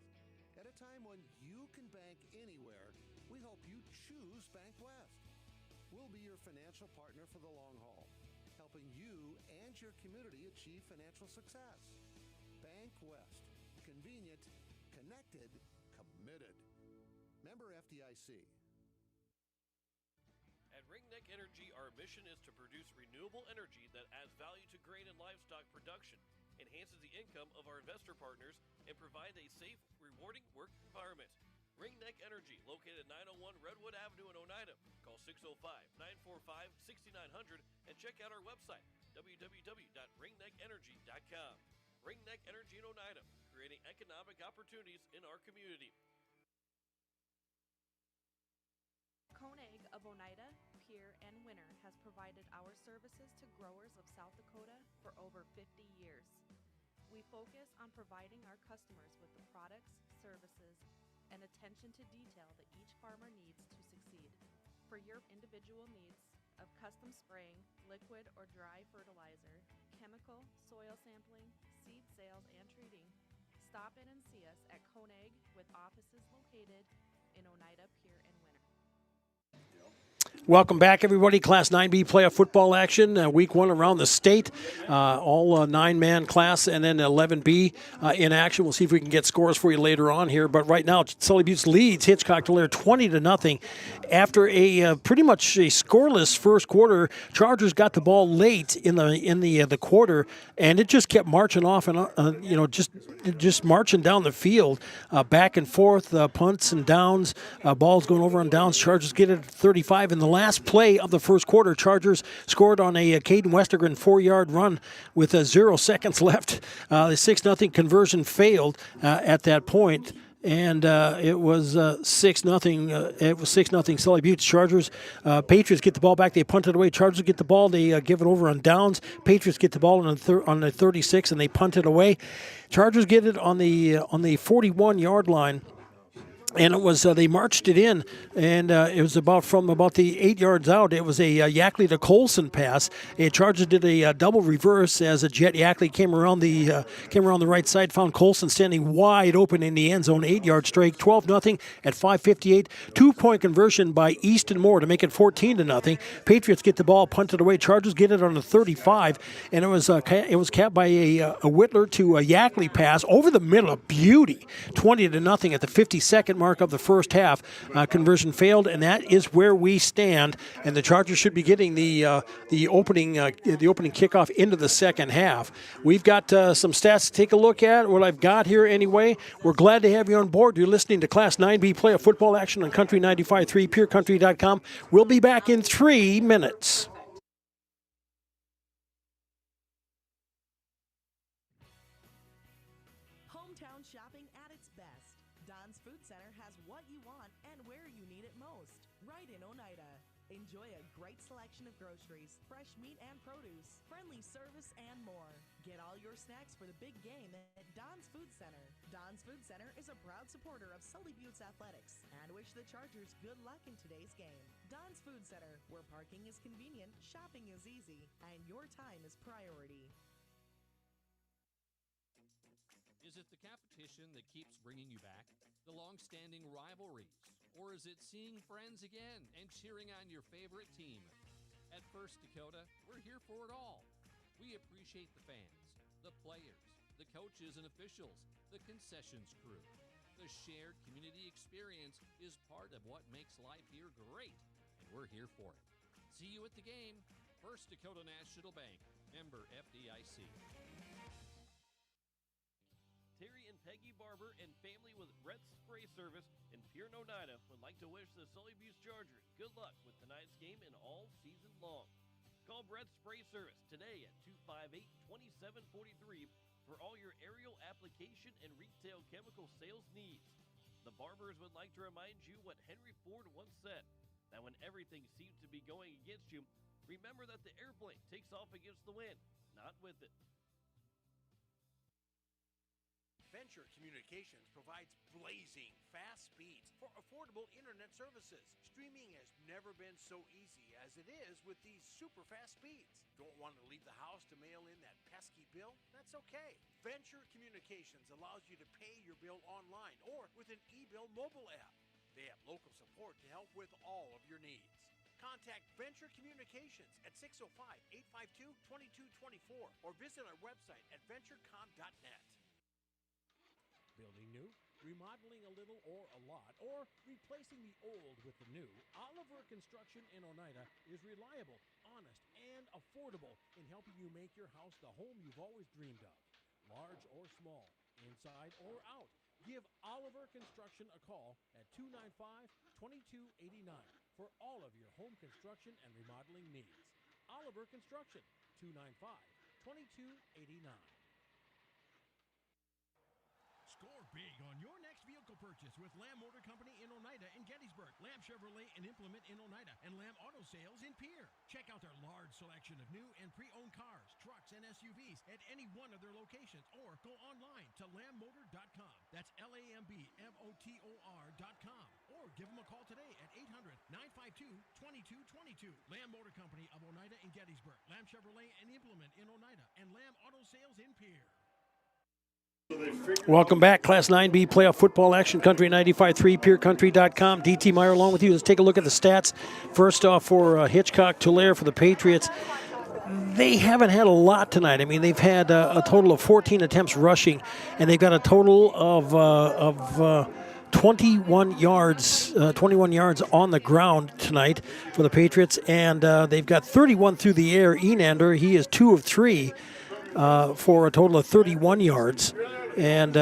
At a time when you can bank anywhere, we hope you choose BankWest. We'll be your financial partner for the long haul, helping you and your community achieve financial success. BankWest. Convenient, connected, committed. Member FDIC. At Ringneck Energy, our mission is to produce renewable energy that adds value to grain and livestock production, enhances the income of our investor partners, and provides a safe, rewarding work environment. Ringneck Energy, located at 901 Redwood Avenue in Oneida. Call 605-945-6900 and check out our website, www.ringneckenergy.com. Ringneck Energy in Oneida, creating economic opportunities in our community. Koenig of Oneida, Pierre, and Winter has provided our services to growers of South Dakota for over 50 years. We focus on providing our customers with the products, services, and attention to detail that each farmer needs to succeed. For your individual needs of custom spraying, liquid or dry fertilizer, chemical, soil sampling, seed sales, and treating, stop in and see us at Koenig with offices located in Oneida, Pierre, and Winter. Welcome back, everybody. Class 9B playoff football action. Week 1 around the state. All 9-man class and then 11B in action. We'll see if we can get scores for you later on here. But right now, Sully Buttes leads Hitchcock-Tulare 20-0 after a pretty much a scoreless first quarter. Chargers got the ball late in the quarter, and it just kept marching off and just marching down the field, back and forth, punts and downs, balls going over on downs. Chargers get it at 35 in the last play of the first quarter. Chargers scored on a Caden Westergren 4-yard run with 0 seconds left. The 6-0 conversion failed at that point, and it was 6-0. It was 6-0 Sully Buttes. Chargers. Patriots get the ball back. They punt it away. Chargers get the ball. They give it over on downs. Patriots get the ball on the 36, and they punt it away. Chargers get it on the 41-yard line. And it was they marched it in, and it was from about the 8 yards out. It was a Yackley to Colson pass. Chargers did a double reverse as a Jet Yackley came around the right side, found Colson standing wide open in the end zone. 8-yard strike, 12-0 at 5:58. 2-point conversion by Easton Moore to make it 14-0. Patriots get the ball, punted away. Chargers get it on the 35, and it was capped by a Whitler to a Yackley pass over the middle. A beauty, 20-0 at the 52nd mark of the first half. Conversion failed, and that is where we stand. And the Chargers should be getting the opening kickoff into the second half. We've got some stats to take a look at. What I've got here anyway. We're glad to have you on board. You're listening to Class 9B playoff football action on Country 95.3, PureCountry.com. We'll be back in 3 minutes. Hometown shopping at its best. Don's Food Center has what you want and where you need it most. Right in Oneida. Enjoy a great selection of groceries, fresh meat and produce, friendly service, and more. Get all your snacks for the big game at Don's Food Center. Don's Food Center is a proud supporter of Sully Buttes Athletics and wish the Chargers good luck in today's game. Don's Food Center, where parking is convenient, shopping is easy, and your time is priority. Is it the competition that keeps bringing you back? The long-standing rivalries? Or is it seeing friends again and cheering on your favorite team? At First Dakota, we're here for it all. We appreciate the fans, the players, the coaches and officials, the concessions crew. The shared community experience is part of what makes life here great, and we're here for it. See you at the game. First Dakota National Bank, member FDIC. Terry and Peggy Barber and family with Brett's Spray Service in Pierre, Oneida would like to wish the Sully Buttes Chargers good luck with tonight's game and all season long. Call Brett's Spray Service today at 258-2743 for all your aerial application and retail chemical sales needs. The Barbers would like to remind you what Henry Ford once said, that when everything seems to be going against you, remember that the airplane takes off against the wind, not with it. Venture Communications provides blazing fast speeds for affordable internet services. Streaming has never been so easy as it is with these super fast speeds. Don't want to leave the house to mail in that pesky bill? That's okay. Venture Communications allows you to pay your bill online or with an eBill mobile app. They have local support to help with all of your needs. Contact Venture Communications at 605-852-2224 or visit our website at venturecom.net. Building new, remodeling a little or a lot, or replacing the old with the new, Oliver Construction in Oneida is reliable, honest, and affordable in helping you make your house the home you've always dreamed of. Large or small, inside or out, give Oliver Construction a call at 295-2289 for all of your home construction and remodeling needs. Oliver Construction, 295-2289. Score big on your next vehicle purchase with Lamb Motor Company in Oneida and Gettysburg, Lamb Chevrolet and Implement in Oneida, and Lamb Auto Sales in Pierre. Check out their large selection of new and pre-owned cars, trucks, and SUVs at any one of their locations, or go online to lambmotor.com. That's LAMBMOTOR.com. Or give them a call today at 800-952-2222. Lamb Motor Company of Oneida and Gettysburg, Lamb Chevrolet and Implement in Oneida, and Lamb Auto Sales in Pierre. Welcome back, Class 9B playoff football action, Country 95.3, PureCountry.com. DT Meyer along with you. Let's take a look at the stats. First off, for Hitchcock Tulare for the Patriots, they haven't had a lot tonight. I mean, they've had a total of 14 attempts rushing, and they've got a total of 21 yards on the ground tonight for the Patriots, and they've got 31 through the air. Enander, he is 2 of 3 for a total of 31 yards. And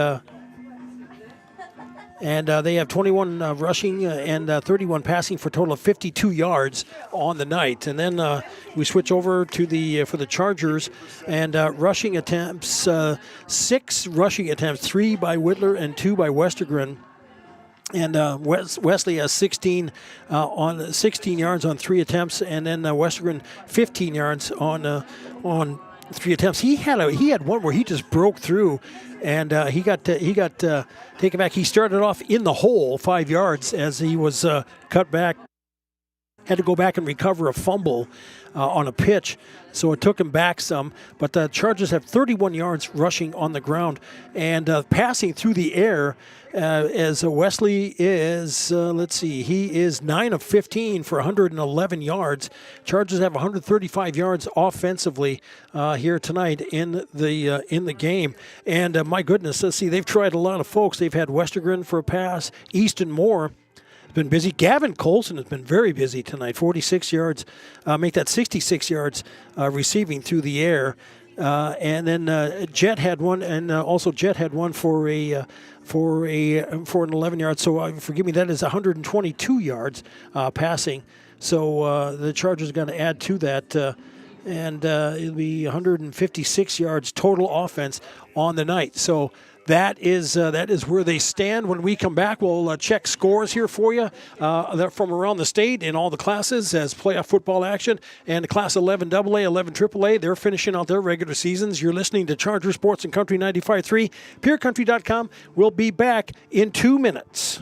they have 21 rushing and 31 passing for a total of 52 yards on the night. And then we switch over to for the Chargers, and rushing attempts, 6 rushing attempts, 3 by Whitler and 2 by Westergren. And Wesley has 16 yards on 3 attempts, and then Westergren 15 yards on 3 attempts. He had one where he just broke through, and he got taken back. He started off in the hole 5 yards as he was cut back. Had to go back and recover a fumble on a pitch, so it took him back some. But the Chargers have 31 yards rushing on the ground, and passing through the air. As Wesley is, he is 9 of 15 for 111 yards. Chargers have 135 yards offensively here tonight in the game. And my goodness, let's see, they've tried a lot of folks. They've had Westergren for a pass, Easton Moore has been busy. Gavin Colson has been very busy tonight, 46 yards, make that 66 yards receiving through the air. And then Jet had one, and also Jet had one for an 11 yards. So forgive me, that is 122 yards passing. So the Chargers are going to add to that, and it'll be 156 yards total offense on the night. So that is where they stand. When we come back, we'll check scores here for you from around the state in all the classes as playoff football action. And Class 11 AA, 11 AAA, they're finishing out their regular seasons. You're listening to Charger Sports and Country 95.3, PureCountry.com. We'll be back in 2 minutes.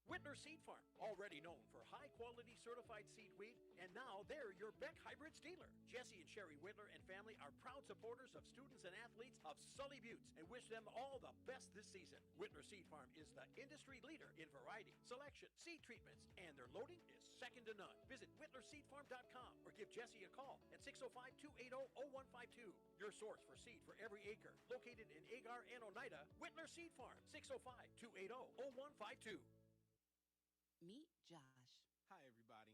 Whitner Seed Farm, already known for high-quality certified seed wheat, and now they're your Beck Hybrids dealer. Jesse and Sherry Whitler and family are proud supporters of students and athletes of Sully Buttes and wish them all the best this season. Whitner Seed Farm is the industry leader in variety, selection, seed treatments, and their loading is second to none. Visit WhitlerSeedFarm.com or give Jesse a call at 605-280-0152. Your source for seed for every acre. Located in Agar and Oneida, Whitler Seed Farm, 605-280-0152. Meet Josh. Hi, everybody.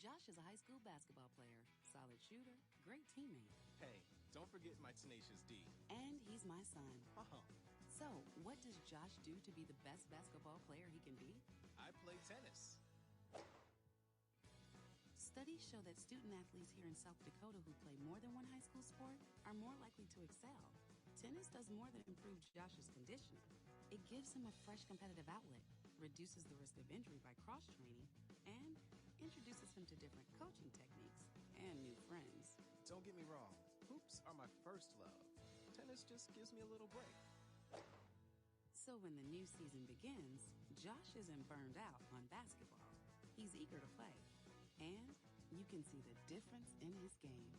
Josh is a high school basketball player, solid shooter, great teammate. Hey, don't forget my tenacious D. And he's my son. Uh-huh. So, what does Josh do to be the best basketball player he can be? I play tennis. Studies show that student athletes here in South Dakota who play more than one high school sport are more likely to excel. Tennis does more than improve Josh's conditioning. It gives him a fresh competitive outlet, reduces the risk of injury by cross-training, and introduces him to different coaching techniques and new friends. Don't get me wrong, hoops are my first love. Tennis just gives me a little break. So when the new season begins, Josh isn't burned out on basketball. He's eager to play, and you can see the difference in his game.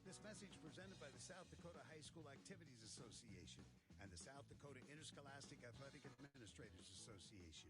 This message presented by the South Dakota High School Activities Association and the South Dakota Interscholastic Athletic Administrators Association.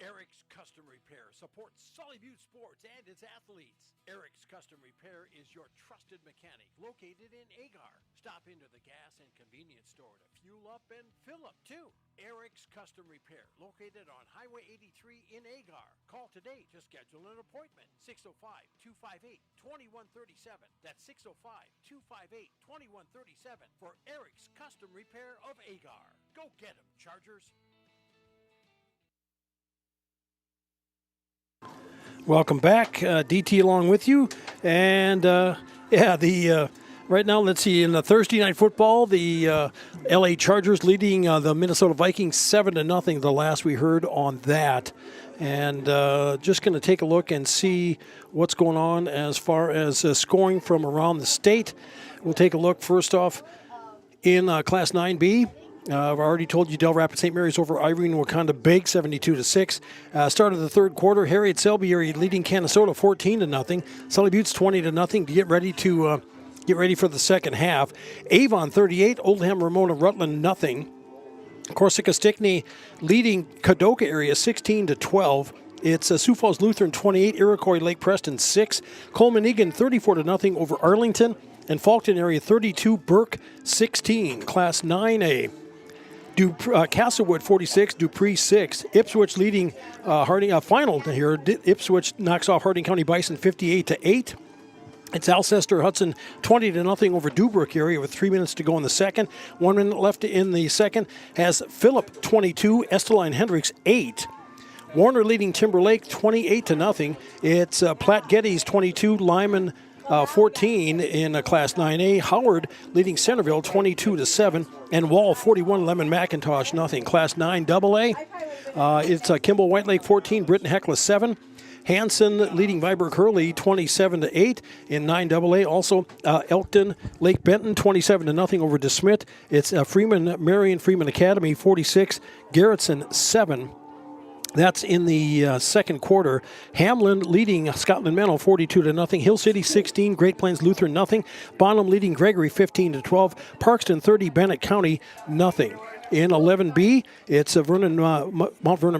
Eric's Custom Repair supports Solid Butte Sports and its athletes. Eric's Custom Repair is your trusted mechanic located in Agar. Stop into the gas and convenience store to fuel up and fill up too. Eric's Custom Repair, located on Highway 83 in Agar. Call today to schedule an appointment. 605-258-2137. That's 605-258-2137 for Eric's Custom Repair of Agar. Go get 'em, Chargers. Welcome back, DT along with you, and right now, let's see, in the Thursday night football, the LA Chargers leading the Minnesota Vikings 7-0. The last we heard on that, and just going to take a look and see what's going on as far as scoring from around the state. We'll take a look first off in Class 9B. I've already told you Del Rapids St. Mary's over Irene Wakanda Big, 72-6. Start of the third quarter, Harriet Selby area leading Canastota 14-0. Sully Buttes 20-0. Get ready for the second half. Avon 38, Oldham Ramona Rutland 0. Corsica Stickney leading Kadoka area 16-12. It's Sioux Falls Lutheran 28, Iroquois Lake Preston 6. Coleman Egan 34-0 over Arlington. And Faulkton area 32, Burke 16. Class 9A. Castlewood 46, Dupree 6. Ipswich leading Harding. Final here. Ipswich knocks off Harding County Bison 58-8. It's Alcester Hudson 20-0 over Dubrook area with 3 minutes to go in the second. 1 minute left in the second. Has Phillip 22, Esteline Hendricks 8. Warner leading Timberlake 28-0. It's Platte Geddes 22, Lyman 14 in Class 9A. Howard leading Centerville 22-7. And Wall 41, Lemon McIntosh 0. Class 9 AA. It's Kimball White Lake 14, Britton Hecla 7. Hanson leading Viborg Hurley 27-8 in 9AA. Also Elkton Lake Benton 27-0 over DeSmit. It's Marion Freeman Academy 46, Garrettson 7. That's in the second quarter. Hamlin leading Scotland Menlo 42-0. Hill City 16, Great Plains Lutheran 0. Bonham leading Gregory 15-12. Parkston 30, Bennett County 0. In 11B, it's Mount Vernon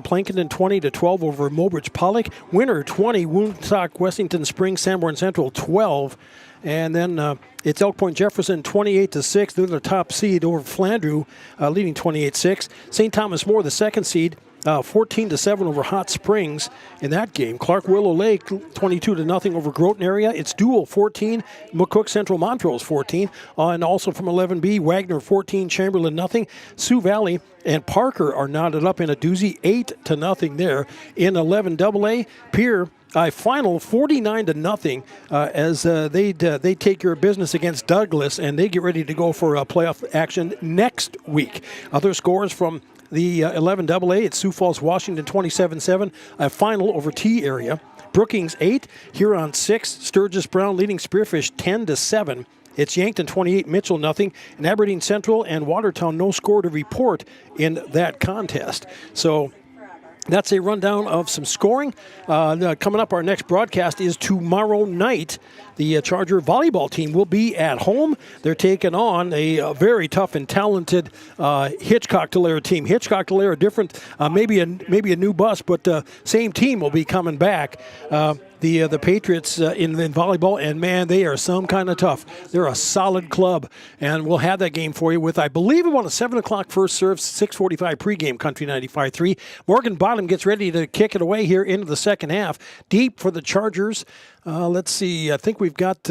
Plankinton 20-12 over Mobridge Pollock. Winter 20, Woonsock Westington Springs Sanborn Central 12. And then it's Elk Point Jefferson 28-6. They're the top seed over Flandreau, leading 28-6. St. Thomas More, the second seed, 14-7 over Hot Springs in that game. Clark Willow Lake 22-0 over Groton area. It's Dual 14, McCook Central Montrose 14, and also from 11B, Wagner 14, Chamberlain 0. Sioux Valley and Parker are knotted up in a doozy 8-0 there. In 11AA, Pierre final 49-0 as they take care of business against Douglas, and they get ready to go for playoff action next week. Other scores from the 11AA, it's Sioux Falls, Washington 27-7, a final over T area. Brookings 8, Huron 6, Sturgis Brown leading Spearfish 10-7. It's Yankton 28, Mitchell 0, and Aberdeen Central and Watertown no score to report in that contest. So that's a rundown of some scoring. Coming up, our next broadcast is tomorrow night. The Charger volleyball team will be at home. They're taking on a very tough and talented Hitchcock-Tulare team. Hitchcock-Tulare, different, maybe a new bus, but same team will be coming back. The Patriots in volleyball, and man, they are some kind of tough. They're a solid club, and we'll have that game for you with, I believe, about a 7 o'clock first serve, 6:45 pregame, Country 95.3. Morgan Bottom gets ready to kick it away here into the second half. Deep for the Chargers. Let's see. I think we've got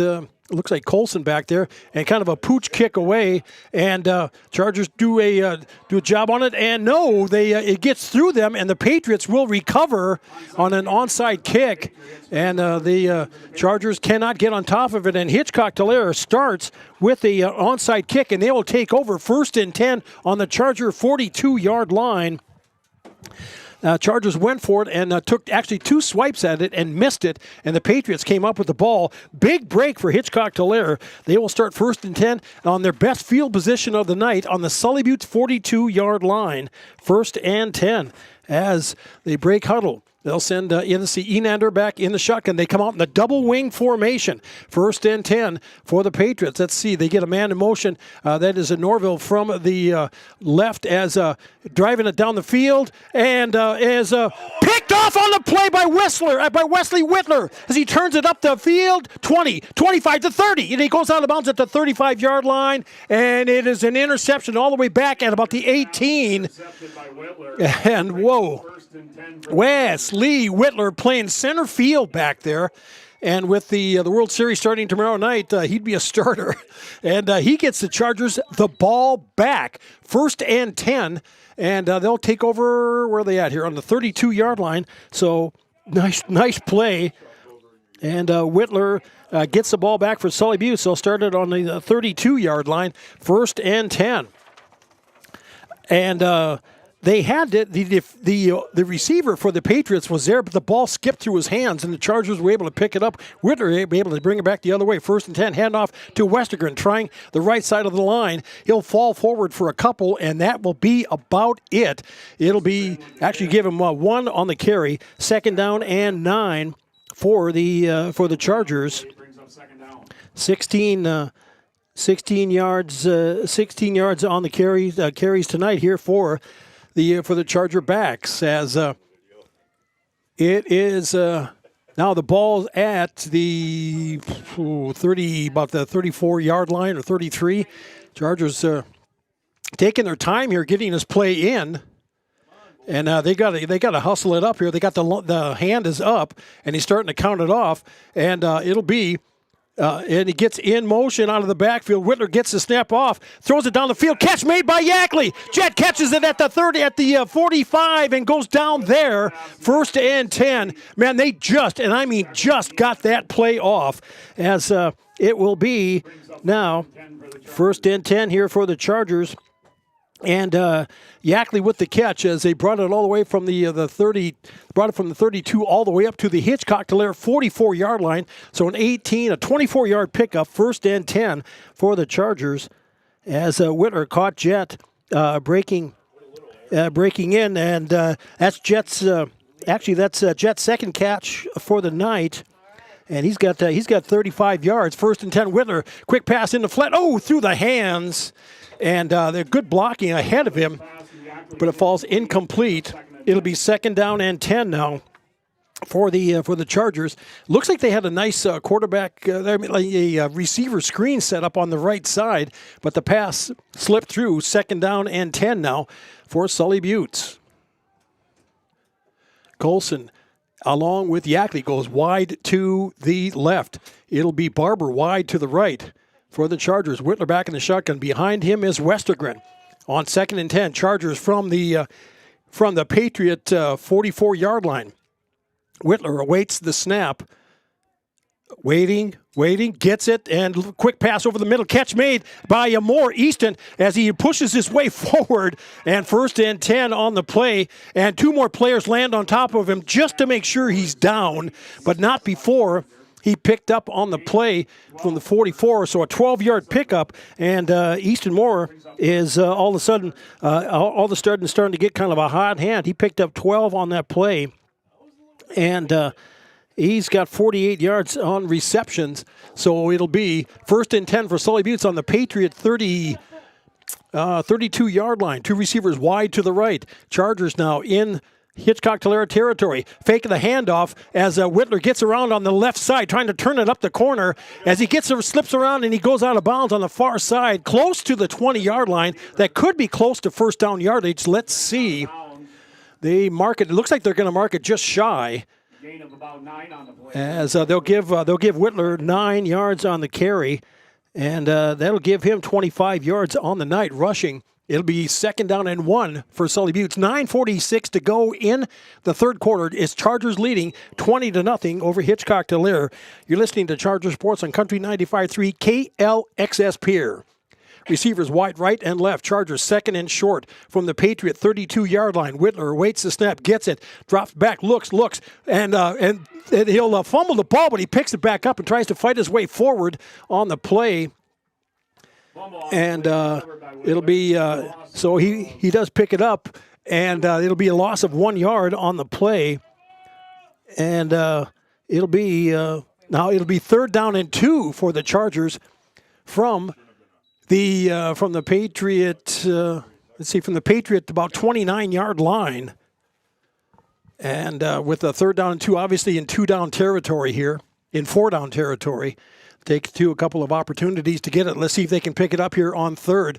looks like Colson back there, and kind of a pooch kick away, and Chargers do a job on it, and no, it gets through them, and the Patriots will recover on an onside kick, and the Chargers cannot get on top of it, and Hitchcock-Tulare starts with the onside kick, and they will take over 1st and 10 on the Charger 42-yard line. Chargers went for it and took actually 2 swipes at it and missed it, and the Patriots came up with the ball. Big break for Hitchcock-Tulare. They will start 1st and 10 on their best field position of the night on the Sully Buttes 42-yard line. 1st and 10 as they break huddle. They'll send Enander back in the shotgun. They come out in the double wing formation. 1st and 10 for the Patriots. Let's see. They get a man in motion. That is a Norville from the left as driving it down the field, and is picked off on the play by Wesley Whitler as he turns it up the field. 20, 25 to 30, and he goes out of bounds at the 35-yard line, and it is an interception all the way back at about the 18. And whoa. Wesley Whitler playing center field back there. And with the World Series starting tomorrow night, he'd be a starter. And he gets the Chargers the ball back. 1st and 10. And they'll take over, where are they at here? On the 32-yard line. So nice play. And Whitler gets the ball back for Sully Buttes. They'll start it on the 32-yard line. 1st and 10. And they had it. The receiver for the Patriots was there, but the ball skipped through his hands, and the Chargers were able to pick it up. Whitler was able to bring it back the other way. 1st and 10, handoff to Westergren, trying the right side of the line. He'll fall forward for a couple, and that will be about it. It'll be actually give him 1 on the carry. 2nd down and 9 for the Chargers. 16 yards on the carries tonight here for the Charger backs, as it is now the ball's at the 30, about the 34-yard line or 33. Chargers taking their time here getting this play in, and they got to hustle it up here. They got the hand is up, and he's starting to count it off, and it'll be. And he gets in motion out of the backfield. Whitler gets the snap off, throws it down the field. Catch made by Yackley. Jet catches it at the 30, at the 45, and goes down there. 1st and 10. Man, they just got that play off, as it will be now 1st and 10 here for the Chargers. And Yackley with the catch as they brought it all the way from the 30, brought it from the 32 all the way up to the Hitchcock-Tulare 44-yard line. So a 24-yard pickup, 1st and 10 for the Chargers, as Whitler caught Jet breaking in, and that's Jet's Jet's second catch for the night. And he's got 35 yards. 1st and 10. Whitler, quick pass in the flat. Oh, through the hands. And they're good blocking ahead of him, but it falls incomplete. It'll be 2nd down and 10 now for the Chargers. Looks like they had a nice quarterback, like a receiver screen set up on the right side, but the pass slipped through. 2nd down and 10 now for Sully Buttes. Colson, along with Yackley, goes wide to the left. It'll be Barber wide to the right for the Chargers. Whitler back in the shotgun. Behind him is Westergren. On 2nd and 10, Chargers from the Patriot 44-yard line. Whitler awaits the snap. Waiting, gets it, and quick pass over the middle. Catch made by Moore Easton as he pushes his way forward. And 1st and 10 on the play. And 2 more players land on top of him just to make sure he's down, but not before he picked up on the play from the 44, so a 12-yard pickup, and Easton Moore is all of a sudden starting to get kind of a hot hand. He picked up 12 on that play, and he's got 48 yards on receptions, so it'll be 1st and 10 for Sully Buttes on the Patriot 32-yard line. 2 receivers wide to the right. Chargers now in Hitchcock-Tulare territory, faking the handoff as Whitler gets around on the left side, trying to turn it up the corner. As he slips around and he goes out of bounds on the far side, close to the 20-yard line. That could be close to 1st down yardage. Let's see. They mark it. It looks like they're going to mark it just shy. Gain of about 9 on the play. As they'll give Whitler 9 yards on the carry, and that'll give him 25 yards on the night rushing. It'll be 2nd down and 1 for Sully Buttes. 9:46 to go in the third quarter. It's Chargers leading 20-0 over Hitchcock-Tulare. You're listening to Charger Sports on Country 95.3 KLXS Pier. Receivers wide right and left. Chargers 2nd and short from the Patriot 32-yard line. Whitler waits the snap, gets it, drops back, looks, and he'll fumble the ball, but he picks it back up and tries to fight his way forward on the play. And it'll be so he does pick it up, and it'll be a loss of 1 yard on the play, and it'll be 3rd down and 2 for the Chargers from the Patriot. From the Patriot about 29-yard line, and with a 3rd down and 2, obviously in 2-down territory here, in 4-down territory. Take to a couple of opportunities to get it. Let's see if they can pick it up here on 3rd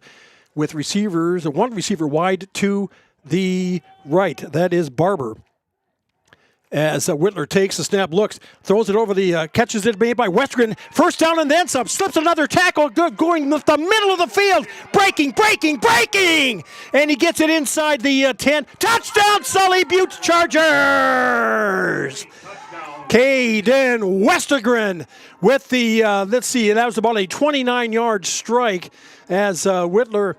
with one receiver wide to the right. That is Barber. As Whitler takes the snap, looks, throws it over catches it made by Westergren. 1st down and then some. Slips another tackle, going the middle of the field. Breaking! And he gets it inside the 10. Touchdown, Sully Buttes Chargers! Caden Westergren with the, that was about a 29-yard strike as Whitler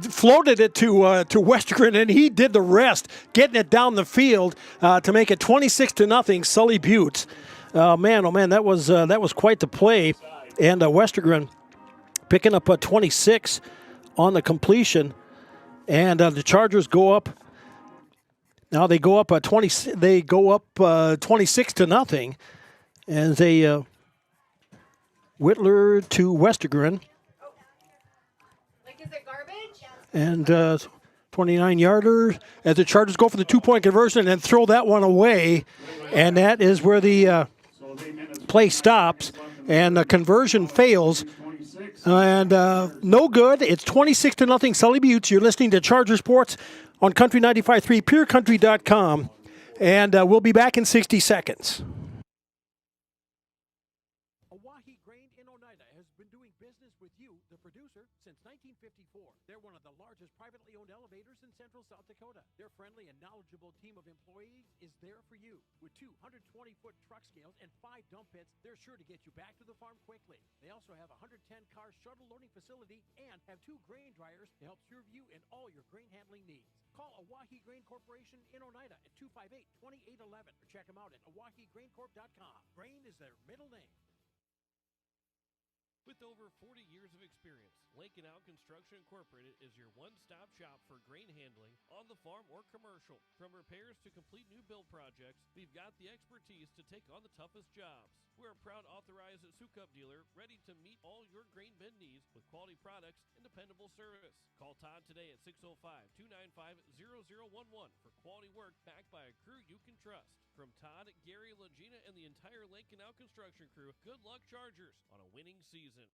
floated it to Westergren, and he did the rest, getting it down the field to make it 26-0 Sully Buttes. Oh man, that was quite the play, and Westergren picking up 26 on the completion, and the Chargers go up. Now they go up 26-0 as a Whitler to Westergren. And 29-yarder as the Chargers go for the 2-point conversion and throw that one away. And that is where the play stops and the conversion fails. And no good. It's 26-0 Sully Buttes. You're listening to Charger Sports on Country 95.3, PureCountry.com. And we'll be back in 60 seconds. Oahe Grain in Oneida has been doing business with you, the producer, since 1954. They're one of the largest privately owned elevators in central South Dakota. Their friendly and knowledgeable team of employees is there for you. With 2 120-foot truck scales and 5 dump pits, they're sure to get you back to the farm quickly. They also have a 110-car shuttle loading facility and have 2 grain dryers to help serve you in all your grain handling needs. Call Oahe Grain Corporation in Oneida at 258-2811 or check them out at oahegraincorp.com. Grain is their middle name. With over 40 years of experience, Lake and Out Construction Incorporated is your one-stop shop for grain handling on the farm or commercial. From repairs to complete new build projects, we've got the expertise to take on the toughest jobs. We're a proud authorized Sukup dealer ready to meet all your grain bin needs with quality products and dependable service. Call Todd today at 605-295-0011 for quality work backed by a crew you can trust. From Todd, Gary, Legina, and the entire Lake and Out Construction crew, good luck Chargers on a winning season.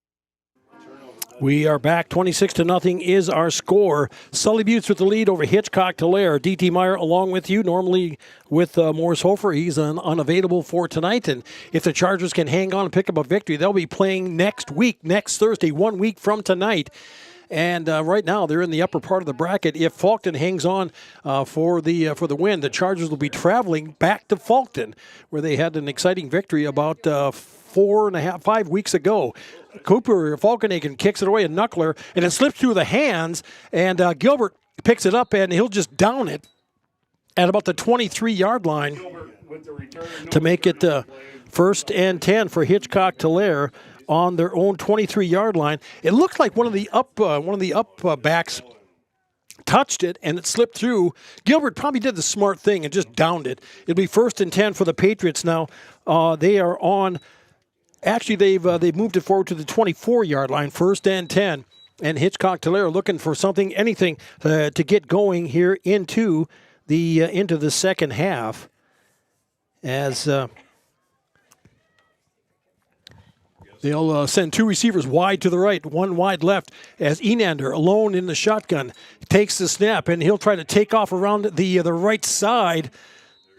We are back. 26-0 is our score. Sully Buttes with the lead over Hitchcock-Tulare. D.T. Meyer along with you, normally with Morris Hofer. He's unavailable for tonight. And if the Chargers can hang on and pick up a victory, they'll be playing next Thursday, 1 week from tonight. And right now they're in the upper part of the bracket. If Faulkton hangs on for the win, the Chargers will be traveling back to Faulkton, where they had an exciting victory about 5 weeks ago. Cooper Falkenhagen kicks it away, a knuckler, and it slips through the hands, and Gilbert picks it up, and he'll just down it at about the 23-yard line to make it 1st and 10 for Hitchcock-Tulare on their own 23-yard line. It looks like one of the up backs touched it, and it slipped through. Gilbert probably did the smart thing and just downed it. It'll be 1st and 10 for the Patriots now. They are on. Actually, they've moved it forward to the 24-yard line, 1st and 10. And Hitchcock-Tulare looking for anything to get going here into the second half. As they'll send 2 receivers wide to the right, 1 wide left, as Enander alone in the shotgun takes the snap, and he'll try to take off around the right side.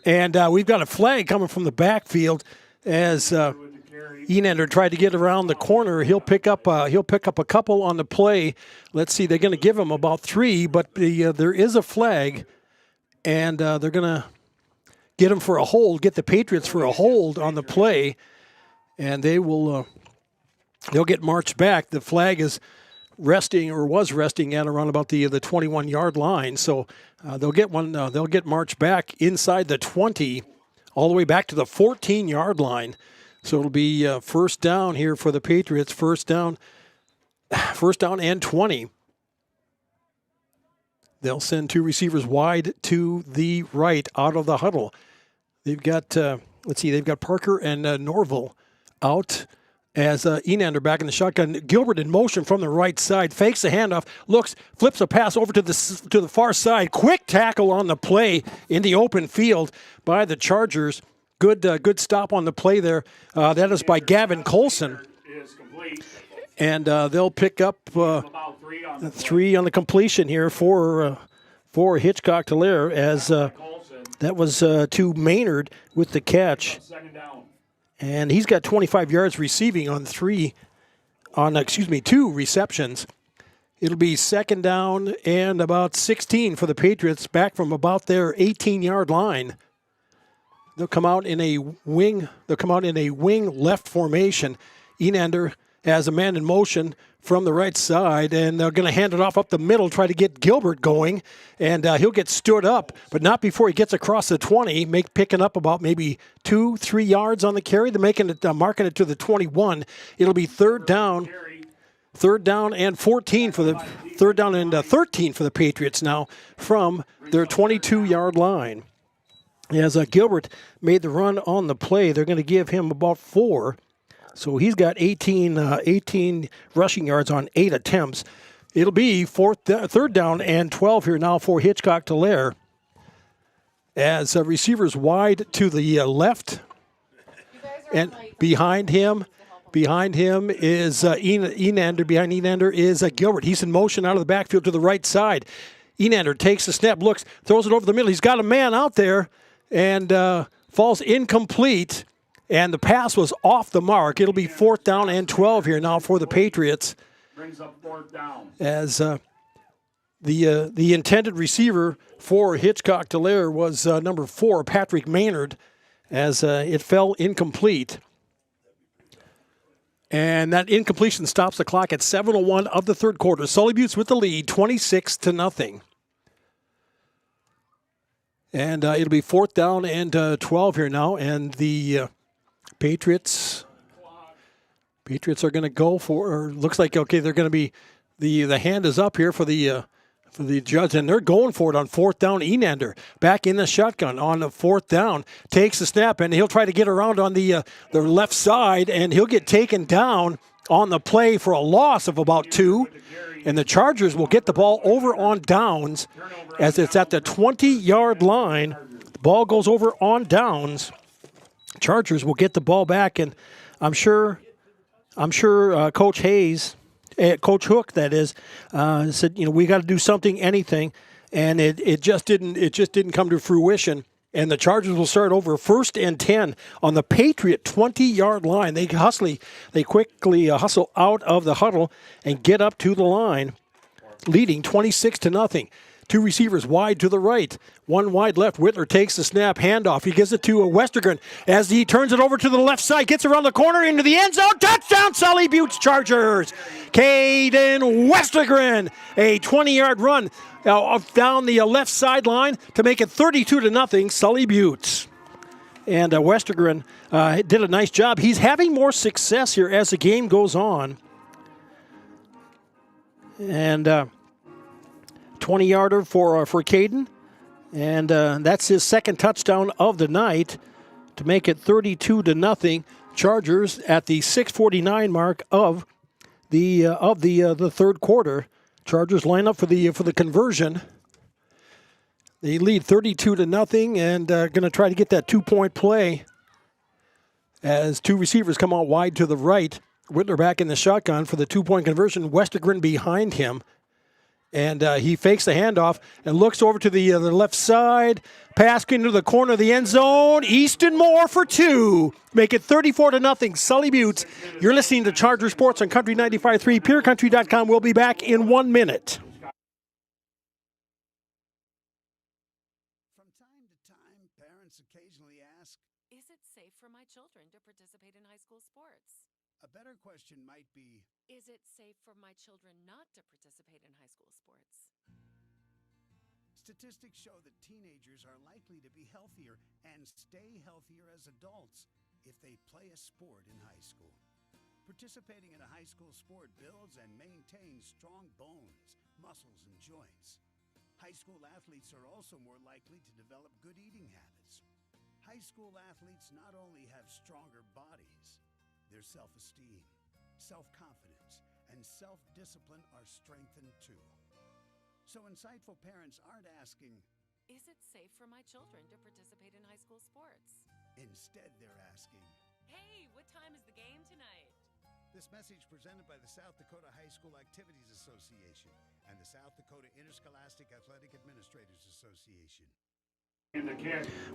And we've got a flag coming from the backfield as Enander tried to get around the corner. He'll pick up a couple on the play. Let's see, they're going to give him about 3, but there is a flag, and they're going to get him for a hold, get the Patriots for a hold on the play, and they'll get marched back. The flag is resting or was resting at around about the 21-yard line, so they'll get marched back inside the 20, all the way back to the 14-yard line. So it'll be first down here for the Patriots. First down and 20. They'll send 2 receivers wide to the right out of the huddle. They've got they've got Parker and Norville out as Enander back in the shotgun. Gilbert in motion from the right side, fakes the handoff, flips a pass over to the far side. Quick tackle on the play in the open field by the Chargers. Good stop on the play there. That is by Gavin Colson. And they'll pick up 3 on the completion here for Hitchcock-Tulare, as that was to Maynard with the catch. And he's got 25 yards receiving on 2 receptions. It'll be second down and about 16 for the Patriots, back from about their 18-yard line. They'll come out in a wing left formation. Enander has a man in motion from the right side, and they're going to hand it off up the middle, try to get Gilbert going, and he'll get stood up, but not before he gets across the 20, picking up about maybe 2-3 yards on the carry. They're marking it to the 21. It'll be third down and 13 for the Patriots now from their 22-yard line. As Gilbert made the run on the play, they're going to give him about 4. So he's got 18 rushing yards on 8 attempts. It'll be third down and 12 here now for Hitchcock-Tulare. As receivers wide to the left. And behind him is Enander. Behind Enander is Gilbert. He's in motion out of the backfield to the right side. Enander takes the snap, looks, throws it over the middle. He's got a man out there and falls incomplete. And the pass was off the mark. It'll be fourth down and 12 here now for the Patriots. Brings up fourth down. As the intended receiver for Hitchcock-Tulare was number 4, Patrick Maynard, as it fell incomplete. And that incompletion stops the clock at 7:01 of the third quarter. Sully Buttes with the lead, 26-0. And it'll be fourth down and 12 here now. And the Patriots are going to go for, or looks like, okay, they're going to be, the hand is up here for the judge, and they're going for it on fourth down. Enander back in the shotgun on the fourth down, takes the snap, and he'll try to get around on the left side, and he'll get taken down on the play for a loss of about 2. And the Chargers will get the ball over on downs as it's at the 20-yard line. The ball goes over on downs. Chargers will get the ball back, and I'm sure Coach Hayes, Coach Hook, that is, said, we got to do something, anything, and it just didn't come to fruition. And the Chargers will start over first and 10 on the Patriot 20-yard line. They quickly hustle out of the huddle and get up to the line, leading 26-0. 2 receivers wide to the right, 1 wide left. Whitler takes the snap, handoff. He gives it to Westergren as he turns it over to the left side, gets around the corner into the end zone. Touchdown, Sully Buttes Chargers. Caden Westergren, a 20-yard run down the left sideline to make it 32-0, Sully Buttes. And Westergren did a nice job. He's having more success here as the game goes on. And 20-yarder for Caden, and that's his second touchdown of the night to make it 32-0. Chargers at the 6:49 mark of the third quarter. Chargers line up for the conversion. They lead 32-0 and going to try to get that 2-point play as 2 receivers come out wide to the right. Whitler back in the shotgun for the 2-point conversion. Westergren behind him. And he fakes the handoff and looks over to the left side. Pass into the corner of the end zone. Easton Moore for 2. Make it 34-0. Sully Buttes. You're listening to Charger Sports on Country 95.3. PureCountry.com. We'll be back in 1 minute. From time to time, parents occasionally ask, Is it safe for my children to participate in high school sports? a better question might be, Is it safe for my children not to participate in high school sports? statistics show that teenagers are likely to be healthier and stay healthier as adults if they play a sport in high school. Participating in a high school sport builds and maintains strong bones, muscles, and joints. High school athletes are also more likely to develop good eating habits. High school athletes not only have stronger bodies, their self-esteem, self-confidence, and self-discipline are strengthened too. So insightful parents aren't asking, Is it safe for my children to participate in high school sports? instead they're asking. Hey, what time is the game tonight? This message presented by the South Dakota High School Activities Association and the South Dakota Interscholastic Athletic Administrators Association.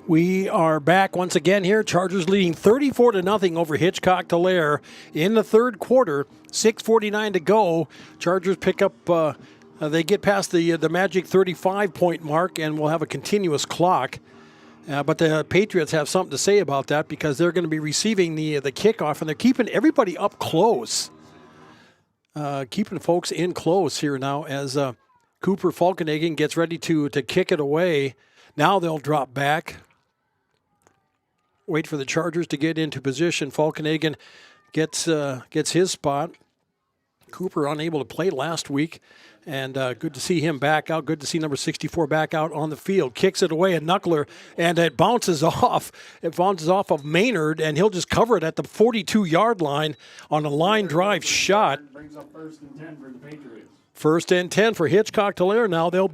We are back once again here. Chargers leading 34-0 over Hitchcock-Tulare in the third quarter. 6:49 to go. Chargers pick up. They get past the magic 35-point mark, and we'll have a continuous clock. But the Patriots have something to say about that because they're going to be receiving the kickoff, and they're keeping everybody up close. Keeping folks in close here now as Cooper Falkenhagen gets ready to kick it away. Now they'll drop back. Wait for the Chargers to get into position. Falkenhagen gets his spot. Cooper unable to play last week. And good to see him back out. Good to see number 64 back out on the field. Kicks it away, a knuckler, and it bounces off. It bounces off of Maynard, and he'll just cover it at the 42-yard line on a line drive shot. Brings up 1st and 10 for the Patriots. 1st and 10 for Hitchcock-Tulare now. They'll mark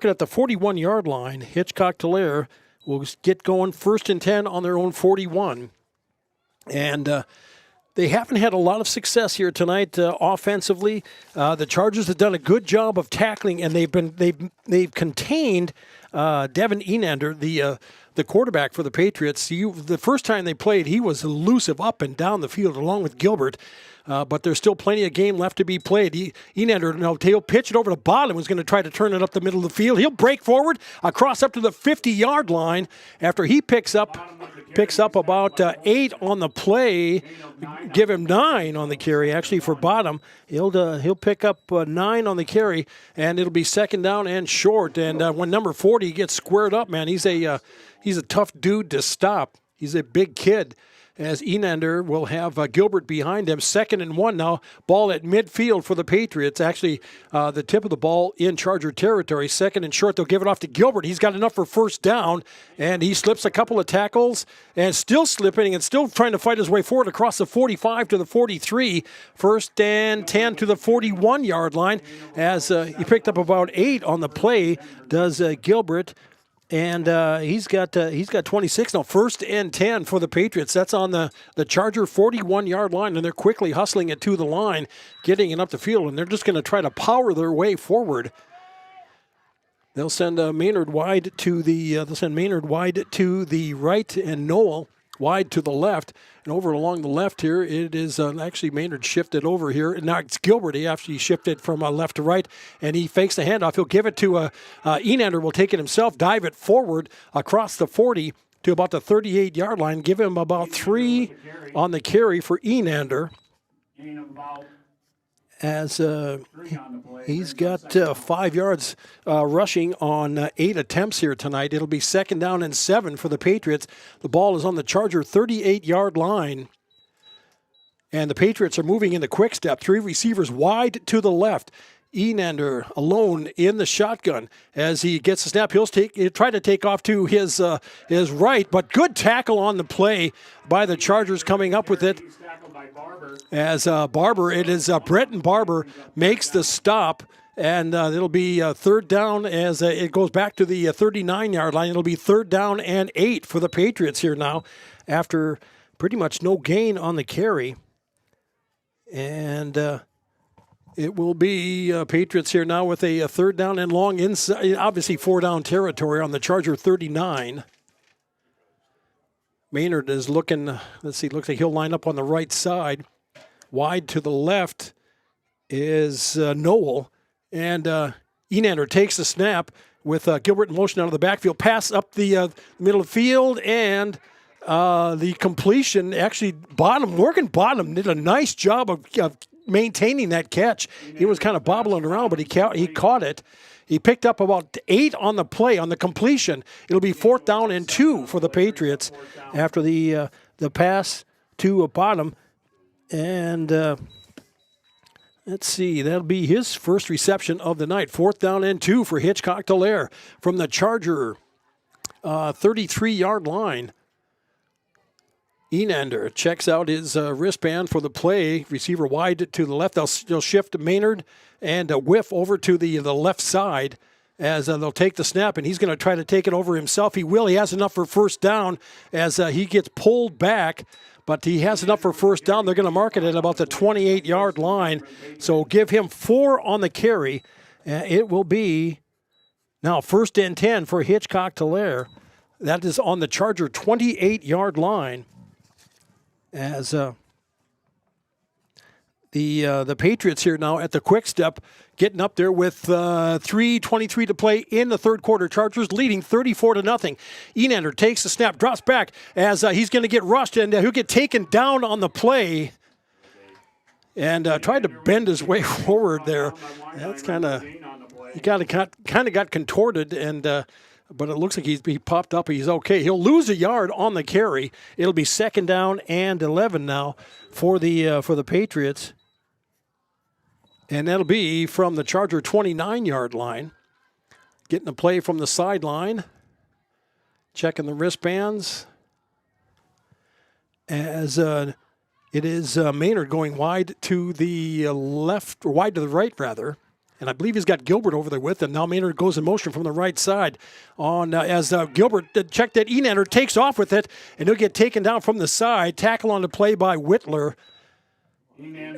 it at the 41-yard line. Hitchcock-Tulare will get going 1st and 10 on their own 41. And they haven't had a lot of success here tonight offensively. The Chargers have done a good job of tackling, and they've contained Devin Enander, the quarterback for the Patriots. The first time they played, he was elusive up and down the field along with Gilbert. But there's still plenty of game left to be played. Enander, he'll pitch it over to Bottom, who's going to try to turn it up the middle of the field. He'll break forward across up to the 50-yard line after he picks up about 8 on the play. Give him 9 on the carry, actually, for Bottom. He'll pick up 9 on the carry, and it'll be 2nd down and short. And when number 40 gets squared up, man, he's a tough dude to stop. He's a big kid. As Enander will have Gilbert behind him. 2nd and 1 now. Ball at midfield for the Patriots. Actually, the tip of the ball in Charger territory. 2nd and short. They'll give it off to Gilbert. He's got enough for 1st down, and he slips a couple of tackles and still slipping and still trying to fight his way forward across the 45 to the 43. 1st and 10 to the 41-yard line as he picked up about 8 on the play, does Gilbert. And he's got 26 now. 1st and 10 for the Patriots. That's on the Charger 41-yard line, and they're quickly hustling it to the line, getting it up the field, and they're just going to try to power their way forward. They'll send Maynard wide to the right, and Noel wide to the left. And over along the left here, it is actually Maynard shifted over here. And now it's Gilbert. He actually shifted from left to right, and he fakes the handoff. He'll give it to Enander. Will take it himself, dive it forward across the 40 to about the 38-yard line. Give him about 3 on the carry for Enander. As he's got 5 yards rushing on 8 attempts here tonight. It'll be 2nd down and 7 for the Patriots. The ball is on the Charger 38-yard line. And the Patriots are moving into quick step. 3 receivers wide to the left. Enander alone in the shotgun. As he gets the snap, he'll try to take off to his right, but good tackle on the play by the Chargers coming up with it. As Barber, it is Bretton Barber makes the stop, and it'll be 3rd down as it goes back to the 39-yard line. It'll be 3rd down and 8 for the Patriots here now after pretty much no gain on the carry. And It will be Patriots here now with a third down and long inside, obviously 4-down territory on the Charger 39. Maynard is looking, let's see, looks like he'll line up on the right side. Wide to the left is Noel. And Enander takes the snap with Gilbert in motion out of the backfield. Pass up the middle of the field, and the completion, actually Morgan Bottom did a nice job of maintaining that catch. He was kind of bobbling around, but he caught it. He picked up about 8 on the play, on the completion. It'll be 4th down and 2 for the Patriots after the pass to Bottom. And let's see, that'll be his first reception of the night. 4th down and 2 for Hitchcock Dallaire from the Charger 33-yard line. Enander checks out his wristband for the play. Receiver wide to the left. They'll shift Maynard and whiff over to the left side as they'll take the snap, and he's going to try to take it over himself. He will. He has enough for first down as he gets pulled back, but he has enough for first down. They're going to mark it at about the 28-yard line. So give him 4 on the carry. It will be now 1st and 10 for Hitchcock Dallaire. That is on the Charger 28-yard line. As the Patriots here now at the quick step, getting up there with 3:23 to play in the third quarter. Chargers leading 34-0. Enander takes the snap, drops back as he's going to get rushed, and he'll get taken down on the play. And tried to bend his way forward there. That's kind of got contorted, and but it looks like he popped up. He's okay. He'll lose a yard on the carry. It'll be 2nd down and 11 now for the Patriots. And that'll be from the Charger 29-yard line. Getting a play from the sideline. Checking the wristbands. As it is Maynard going wide to the left, or wide to the right, rather. And I believe he's got Gilbert over there with him. Now Maynard goes in motion from the right side on as Gilbert checked that Enander takes off with it, and he'll get taken down from the side. Tackle on the play by Whittler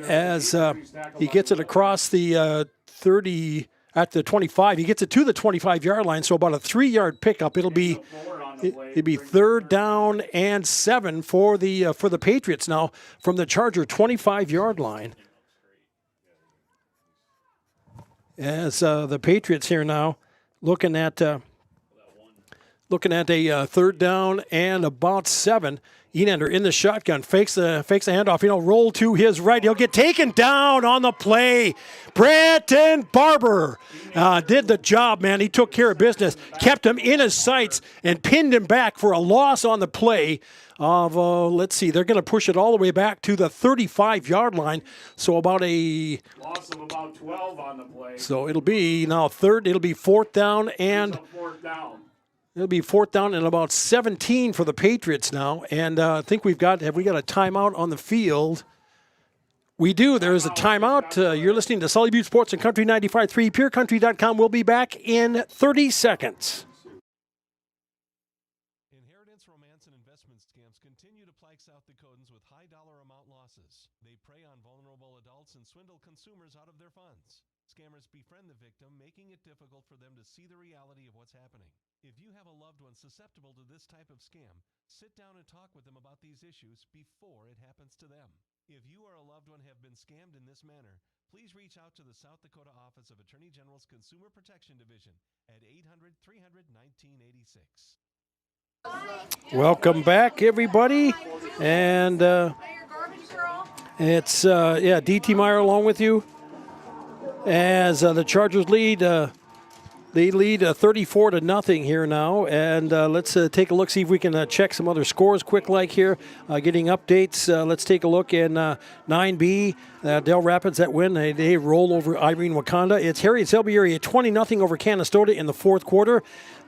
as he gets it across the 30 at the 25. He gets it to the 25-yard line, so about a 3-yard pickup. It'll be 3rd down and 7 for the Patriots now from the Charger 25-yard line. As the Patriots here now looking at a 3rd down and about 7. Enander in the shotgun, fakes the handoff. Roll to his right. He'll get taken down on the play. Brenton Barber did the job, man. He took care of business, kept him in his sights, and pinned him back for a loss on the play of, let's see, they're going to push it all the way back to the 35-yard line. So about a loss of about 12 on the play. So it'll be now 4th down and 4th down. It'll be 4th down and about 17 for the Patriots now. And I think have we got a timeout on the field? We do. There is a timeout. You're listening to Sully Butte Sports and Country 95.3. PureCountry.com. We'll be back in 30 seconds. Inheritance, romance, and investment scams continue to plague South Dakotans with high dollar amount losses. They prey on vulnerable adults and swindle consumers out of their funds. Scammers befriend the victim, making it difficult for them to see the reality of what's happening. If you have a loved one susceptible to this type of scam, sit down and talk with them about these issues before it happens to them. If you or a loved one have been scammed in this manner, please reach out to the South Dakota Office of Attorney General's Consumer Protection Division at 800-300-1986. Welcome back, everybody. And it's DT Meyer along with you as the Chargers lead. They lead 34-0 here now, and let's take a look, see if we can check some other scores quick like here. Getting updates. Let's take a look in 9B. Del Rapids that win. They roll over Irene Wakanda. It's Harriet Selby area 20-0 over Canastota in the fourth quarter.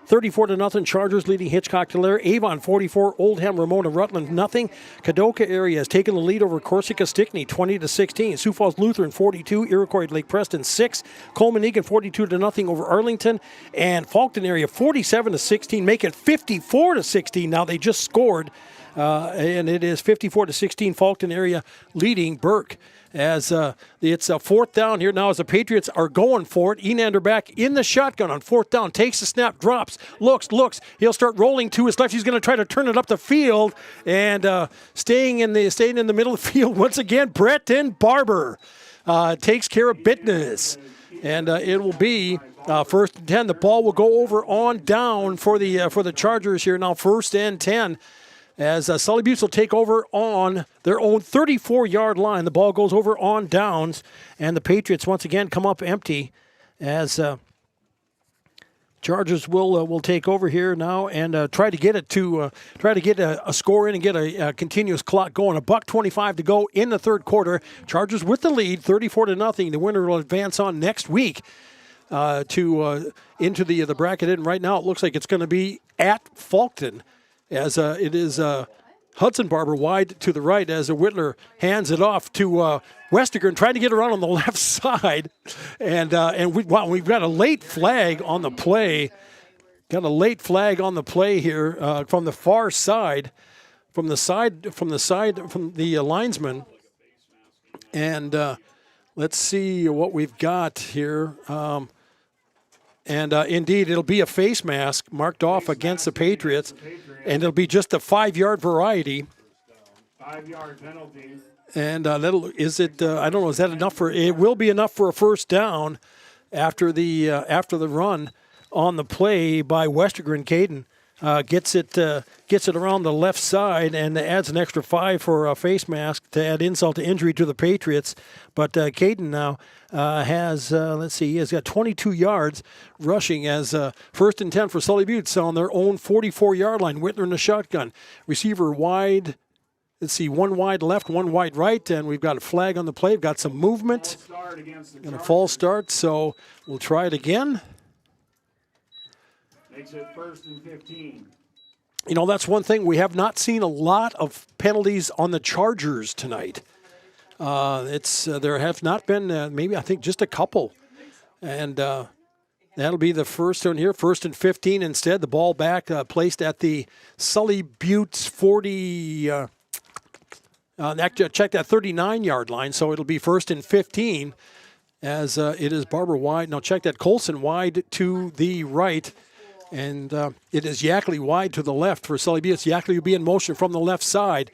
34-0 Chargers leading Hitchcock Dallaire. Avon 44, Oldham Ramona Rutland nothing. Kadoka area has taken the lead over Corsica Stickney 20-16. Sioux Falls Lutheran 42, Iroquois Lake Preston 6. Coleman Egan 42-0 over Arlington, and Faulkton area 47-16, make it 54-16. Now they just scored and it is 54-16 Faulkton area leading Burke. As it's a fourth down here now as the Patriots are going for it. Enander back in the shotgun on fourth down. Takes the snap, drops, looks. He'll start rolling to his left. He's going to try to turn it up the field. And staying in the middle of the field once again, Breton Barber takes care of business. And it will be first and 10. The ball will go over on down for the Chargers here now. First and 10. As Sully Buttes will take over on their own 34-yard line. The ball goes over on downs, and the Patriots once again come up empty as Chargers will take over here now and try to get a score in and get a continuous clock going. $1:25 to go in the third quarter. Chargers with the lead, 34-0. The winner will advance on next week into the bracket. And right now it looks like it's going to be at Faulkton. As it is Hudson Barber wide to the right as Whitler hands it off to Westergren trying to get around on the left side. And we've got a late flag on the play. Got a late flag on the play here from the far side, from the linesman. And let's see what we've got here. And indeed, it'll be a face mask marked off against the Patriots. And it'll be just a 5-yard variety. 5-yard penalty. And I don't know, is that enough it will be enough for a first down after the run on the play by Westergren. Caden gets it around the left side and adds an extra 5 for a face mask to add insult to injury to the Patriots. But Caden now has he's got 22 yards rushing as first and 10 for Sully Buttes on their own 44-yard line. Whitler in the shotgun. Receiver wide. Let's see, one wide left, one wide right, and we've got a flag on the play. We've got some movement. And a false start, so we'll try it again. Makes it first and 15. You know, that's one thing. We have not seen a lot of penalties on the Chargers tonight. There have not been, maybe I think just a couple. And that'll be the first one here, first and 15 instead. The ball back placed at the Sully Buttes 40, check that 39-yard line. So it'll be first and 15 as it is Barber wide. Now check that Colson wide to the right. And it is Yackley wide to the left for Sully Buttes. Yackley will be in motion from the left side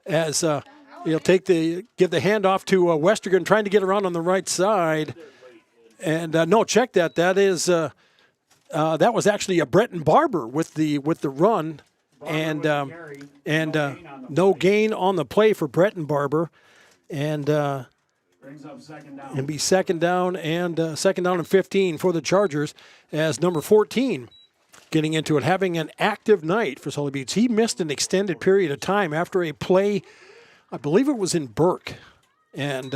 as he'll give the handoff to Westergren trying to get around on the right side. And no, check that. That was actually a Breton Barber with the run, and no gain on the play for Breton Barber, and brings up second down. And be second down and 15 for the Chargers as number 14. Getting into it, having an active night for Sully Buttes. He missed an extended period of time after a play, I believe it was in Burke, and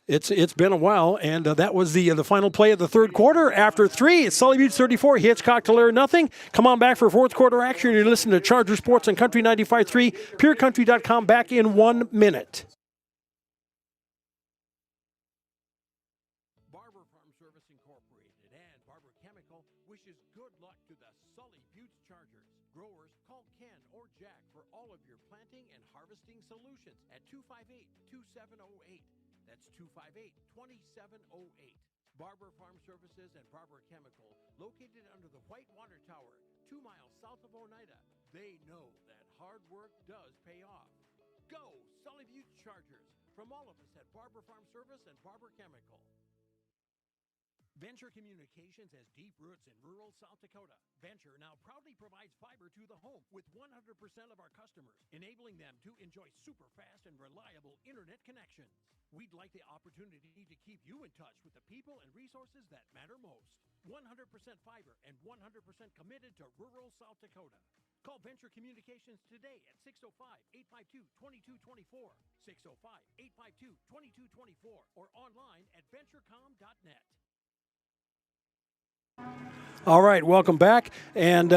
it's been a while. And that was the final play of the third quarter. After 3, it's Sully Buttes 34, Hitchcock Tulare nothing. Come on back for fourth quarter action. You're listening to Charger Sports on Country 95.3, PureCountry.com. Back in 1 minute. Solutions at 258-2708. That's 258-2708. Barber Farm Services and Barber Chemical, located under the Whitewater Tower, 2 miles south of Oneida. They know that hard work does pay off. Go, Sully Buttes Chargers, from all of us at Barber Farm Service and Barber Chemical. Venture Communications has deep roots in rural South Dakota. Venture now proudly provides fiber to the home with 100% of our customers, enabling them to enjoy super fast and reliable internet connections. We'd like the opportunity to keep you in touch with the people and resources that matter most. 100% fiber and 100% committed to rural South Dakota. Call Venture Communications today at 605-852-2224, 605-852-2224, or online at venturecom.net. All right, welcome back. And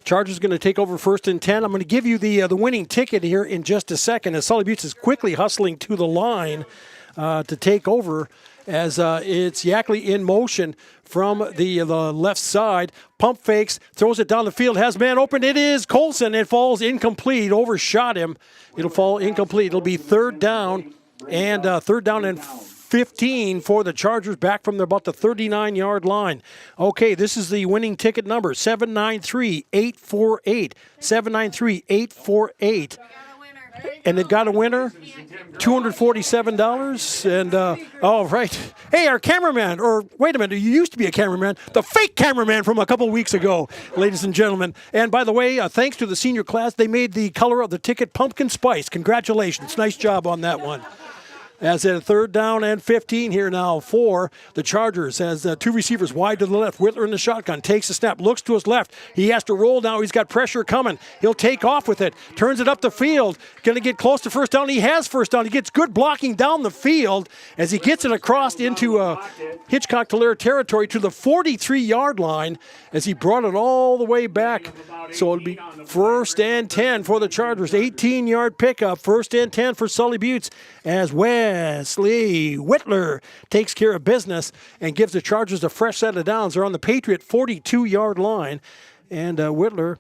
Chargers going to take over first and 10. I'm going to give you the winning ticket here in just a second as Sully Buttes is quickly hustling to the line to take over as it's Yackley in motion from the left side. Pump fakes, throws it down the field, has man open. It is Colson. It falls incomplete, overshot him. It'll fall incomplete. It'll be third down and 15 for the Chargers, back from about the 39-yard line. Okay, this is the winning ticket number, 793-848. 793-848. And it got a winner, $247. And, oh, right. Hey, our cameraman, or wait a minute, you used to be a cameraman, the fake cameraman from a couple weeks ago, ladies and gentlemen. And by the way, thanks to the senior class, they made the color of the ticket pumpkin spice. Congratulations. Nice job on that one. As a third down and 15 here now for the Chargers, as two receivers wide to the left. Whitler in the shotgun, takes a snap, looks to his left. He has to roll now. He's got pressure coming. He'll take off with it, turns it up the field. Going to get close to first down. He has first down. He gets good blocking down the field as he gets it across into Hitchcock-Tulare territory to the 43-yard line as he brought it all the way back. So it'll be first and 10 for the Chargers. 18-yard pickup. First and 10 for Sully Buttes as Wesley Whitler takes care of business and gives the Chargers a fresh set of downs. They're on the Patriot 42-yard line, and Whitler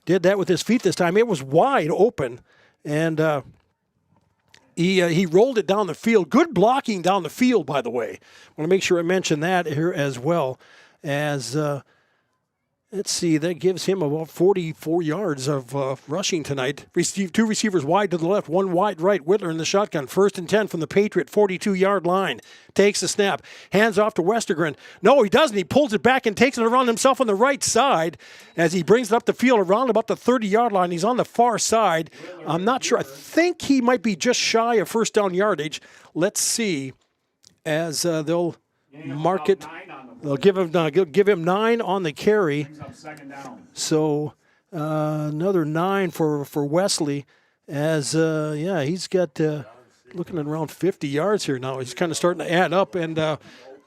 did that with his feet this time. It was wide open, and he rolled it down the field. Good blocking down the field, by the way. I want to make sure I mention that here as well as let's see, that gives him about 44 yards of rushing tonight. Two receivers wide to the left, one wide right. Whitler in the shotgun. First and 10 from the Patriot 42-yard line. Takes the snap. Hands off to Westergren. No, he doesn't. He pulls it back and takes it around himself on the right side as he brings it up the field around about the 30-yard line. He's on the far side. I'm not sure. I think he might be just shy of first down yardage. Let's see as they'll mark it. They'll give him 9 on the carry. So another 9 for Wesley as, he's got looking at around 50 yards here now. He's kind of starting to add up. And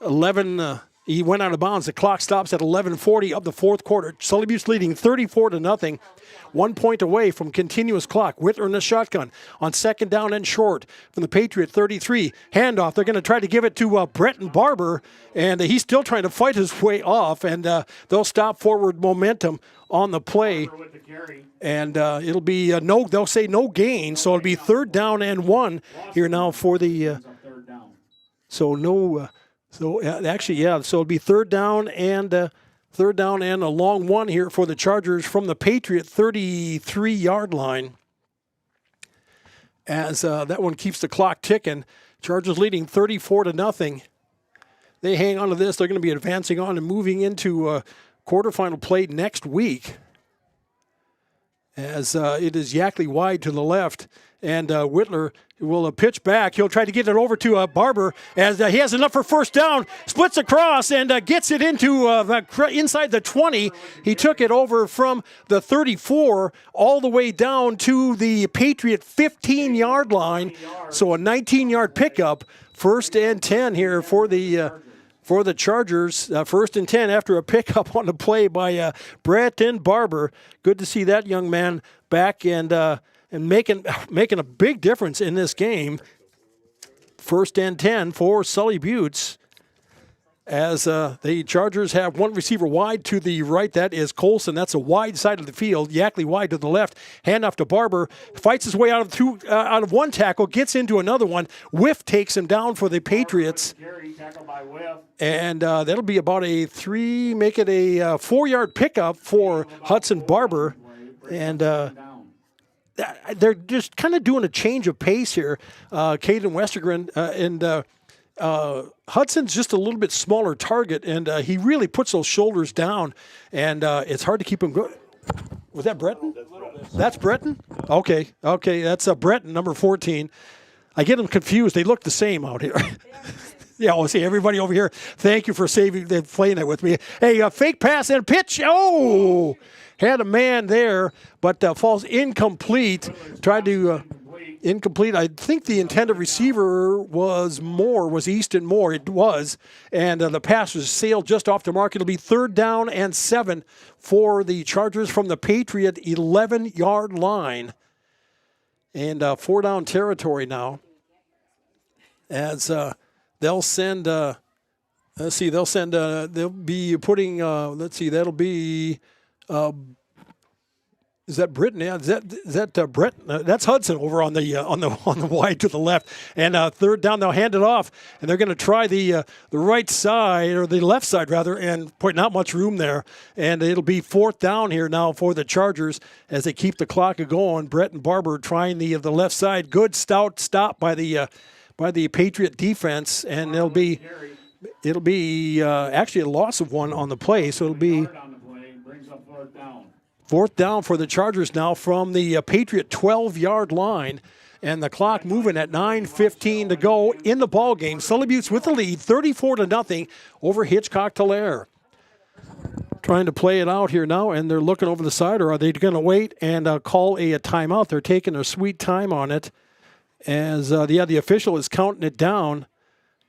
11, he went out of bounds. The clock stops at 11:40 of the fourth quarter. Sully Buttes leading 34-0. 1 point away from continuous clock. Whitler in the shotgun on second down and short from the Patriot 33. Handoff. They're going to try to give it to Breton Barber, and he's still trying to fight his way off, and they'll stop forward momentum on the play. And it'll be they'll say no gain, so it'll be third down and 1 here now for the so it'll be third down and a long 1 here for the Chargers from the Patriot 33-yard line. As that one keeps the clock ticking. Chargers leading 34-0. They hang on to this. They're going to be advancing on and moving into quarterfinal play next week. As it is Yackley wide to the left. And Whitler will pitch back. He'll try to get it over to Barber as he has enough for first down. Splits across and gets it into inside the 20. He took it over from the 34 all the way down to the Patriot 15-yard line. So a 19-yard pickup. First and 10 here for the Chargers. First and 10 after a pickup on the play by Breton Barber. Good to see that young man back and making a big difference in this game. First and 10 for Sully Buttes. As the Chargers have one receiver wide to the right. That is Colson. That's a wide side of the field. Yackley wide to the left. Handoff to Barber. Fights his way out of one tackle. Gets into another one. Whiff takes him down for the Patriots. And that'll be about a 4-yard pickup for Hudson Barber. And they're just kind of doing a change of pace here. Caden Westergren and Hudson's just a little bit smaller target, and he really puts those shoulders down, and it's hard to keep him going. Was that Breton? That's Breton? Okay, that's Breton, number 14. I get them confused. They look the same out here. Yeah, I'll see everybody over here. Thank you for playing that with me. Hey, fake pass and pitch. Oh! Had a man there, but falls incomplete. Tried to incomplete. I think the intended receiver was Easton Moore. It was. And the pass was sailed just off the mark. It'll be third down and 7 for the Chargers from the Patriot 11-yard line. And 4-down territory now. As they'll send. Let's see. They'll send. They'll be putting. Let's see. That'll be. Is that Britton? Yeah, is that Brett? That's Hudson over on the wide to the left. And third down, they'll hand it off, and they're going to try the right side or the left side rather, and put not much room there. And it'll be fourth down here now for the Chargers as they keep the clock going. Brett and Barber trying the left side. Good stout stop by the Patriot defense, and it'll be actually a loss of one on the play. So it'll be. Brings up fourth down. Fourth down for the Chargers now from the Patriot 12-yard line, and the clock moving at 9:15 to go in the ball game. Sully Buttes with the lead, 34-0 over Hitchcock-Tulare. Trying to play it out here now, and they're looking over the side, or are they going to wait and call a timeout? They're taking their sweet time on it, as the official is counting it down.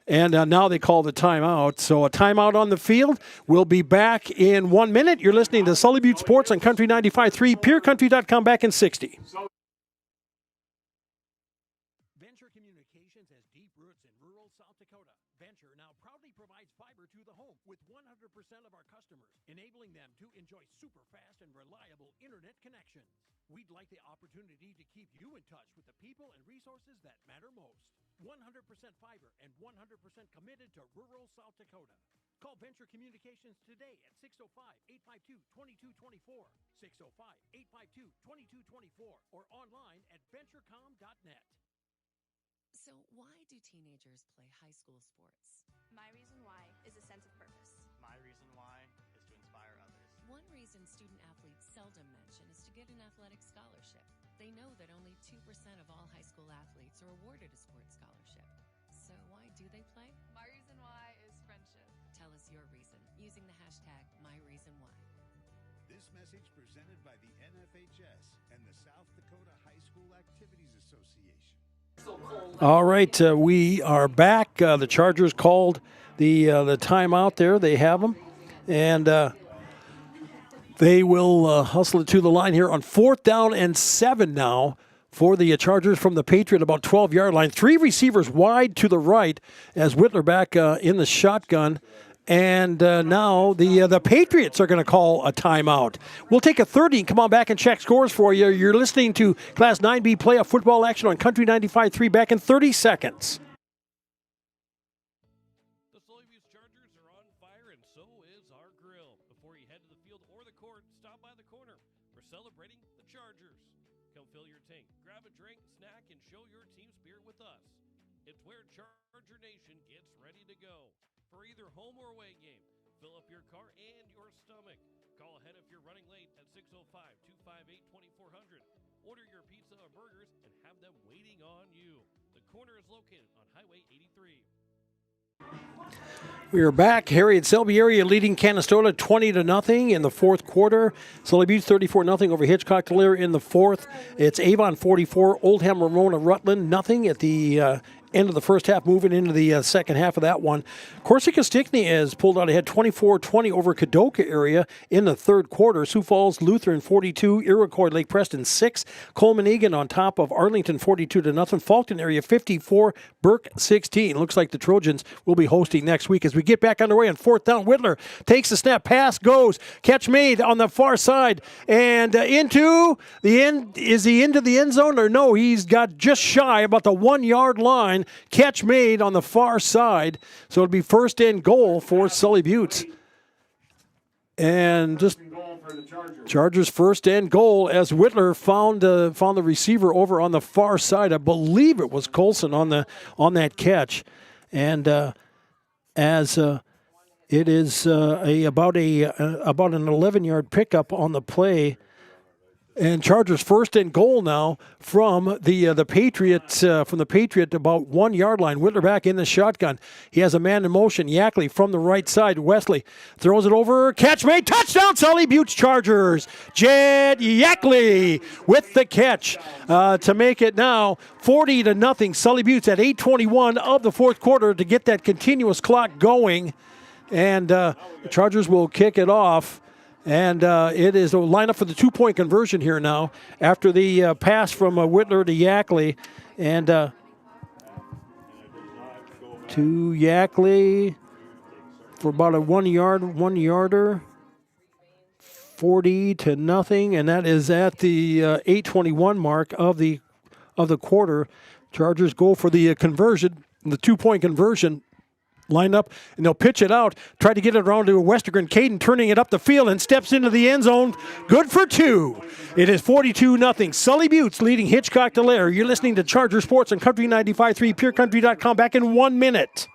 And now they call the timeout. So a timeout on the field. We'll be back in 1 minute. You're listening to Sully Butte Sports on Country 95.3, PureCountry.com, back in 60. Venture Communications has deep roots in rural South Dakota. Venture now proudly provides fiber to the home with 100% of our customers, enabling them to enjoy super fast and reliable internet connections. We'd like the opportunity to keep you in touch with the people and resources that matter most. 100% fiber and 100% committed to rural South Dakota. Call Venture Communications today at 605-852-2224, 605-852-2224, or online at venturecom.net. So why do teenagers play high school sports? My reason why is a sense of purpose. My reason why is to inspire others. One reason student athletes seldom mention is to get an athletic scholarship. They know that only 2% of all high school athletes are awarded a sports scholarship. So why do they play? My reason why is friendship. Tell us your reason using the hashtag #MyReasonWhy. This message presented by the NFHS and the South Dakota High School Activities Association. All right, we are back. The Chargers called the timeout there. They have them. And they will hustle it to the line here on 4th down and 7 now for the Chargers from the Patriot, about 12-yard line. 3 receivers wide to the right as Whitler back in the shotgun. And now the Patriots are going to call a timeout. We'll take a 30 and come on back and check scores for you. You're listening to Class 9B playoff football action on Country 95.3 back in 30 seconds. The Sully Buttes Chargers are on fire, and so is our grill. Before you head to the field or the court, stop by the corner. We're celebrating the Chargers. Come fill your tank, grab a drink, snack, and show your team spirit with us. It's where Charger Nation gets ready to go. For either home or away game, fill up your car and your stomach. Call ahead if you're running late at 605-258-2400. Order your pizza or burgers and have them waiting on you. The corner is located on Highway 83. We are back. Harriet Selby area leading Canastota 20-0 in the fourth quarter. Sully Buttes 34-0 over Hitchcock-Tulare in the fourth. It's Avon 44, Oldham Ramona Rutland 0 at the end of the first half, moving into the second half of that one. Corsica Stickney has pulled out ahead 24-20 over Kadoka area in the third quarter. Sioux Falls Lutheran 42, Iroquois Lake Preston 6, Coleman Egan on top of Arlington 42-0, Faulkton area 54, Burke 16. Looks like the Trojans will be hosting next week as we get back underway on 4th down. Whitler takes the snap, pass goes, catch made on the far side and into the end. Is he into the end zone or no? He's got just shy about the 1 yard line. Catch made on the far side. So it'll be first and goal for Sully Buttes. And just Chargers first and goal as Whitler found the receiver over on the far side. I believe it was Colson on that catch. And as it is about an 11-yard pickup on the play. And Chargers first and goal now from the Patriots from the Patriot about 1 yard line. Whitler back in the shotgun. He has a man in motion. Yackley from the right side. Wesley throws it over. Catch made. Touchdown, Sully Buttes Chargers. Jed Yackley with the catch to make it now 40-0. Sully Buttes at 8:21 of the fourth quarter to get that continuous clock going. And the Chargers will kick it off. And it is a lineup for the 2-point conversion here now after the pass from Whitler to Yackley. And to Yackley for about a 1 yarder. 40-0, and that is at the 8:21 mark of the quarter. Chargers go for the conversion, the 2-point conversion. Line up, and they'll pitch it out. Try to get it around to Westergren. Caden turning it up the field and steps into the end zone. Good for 2. It is 42-0. Sully Buttes leading Hitchcock Tulare. You're listening to Charger Sports on Country 95.3, PureCountry.com. Back in 1 minute.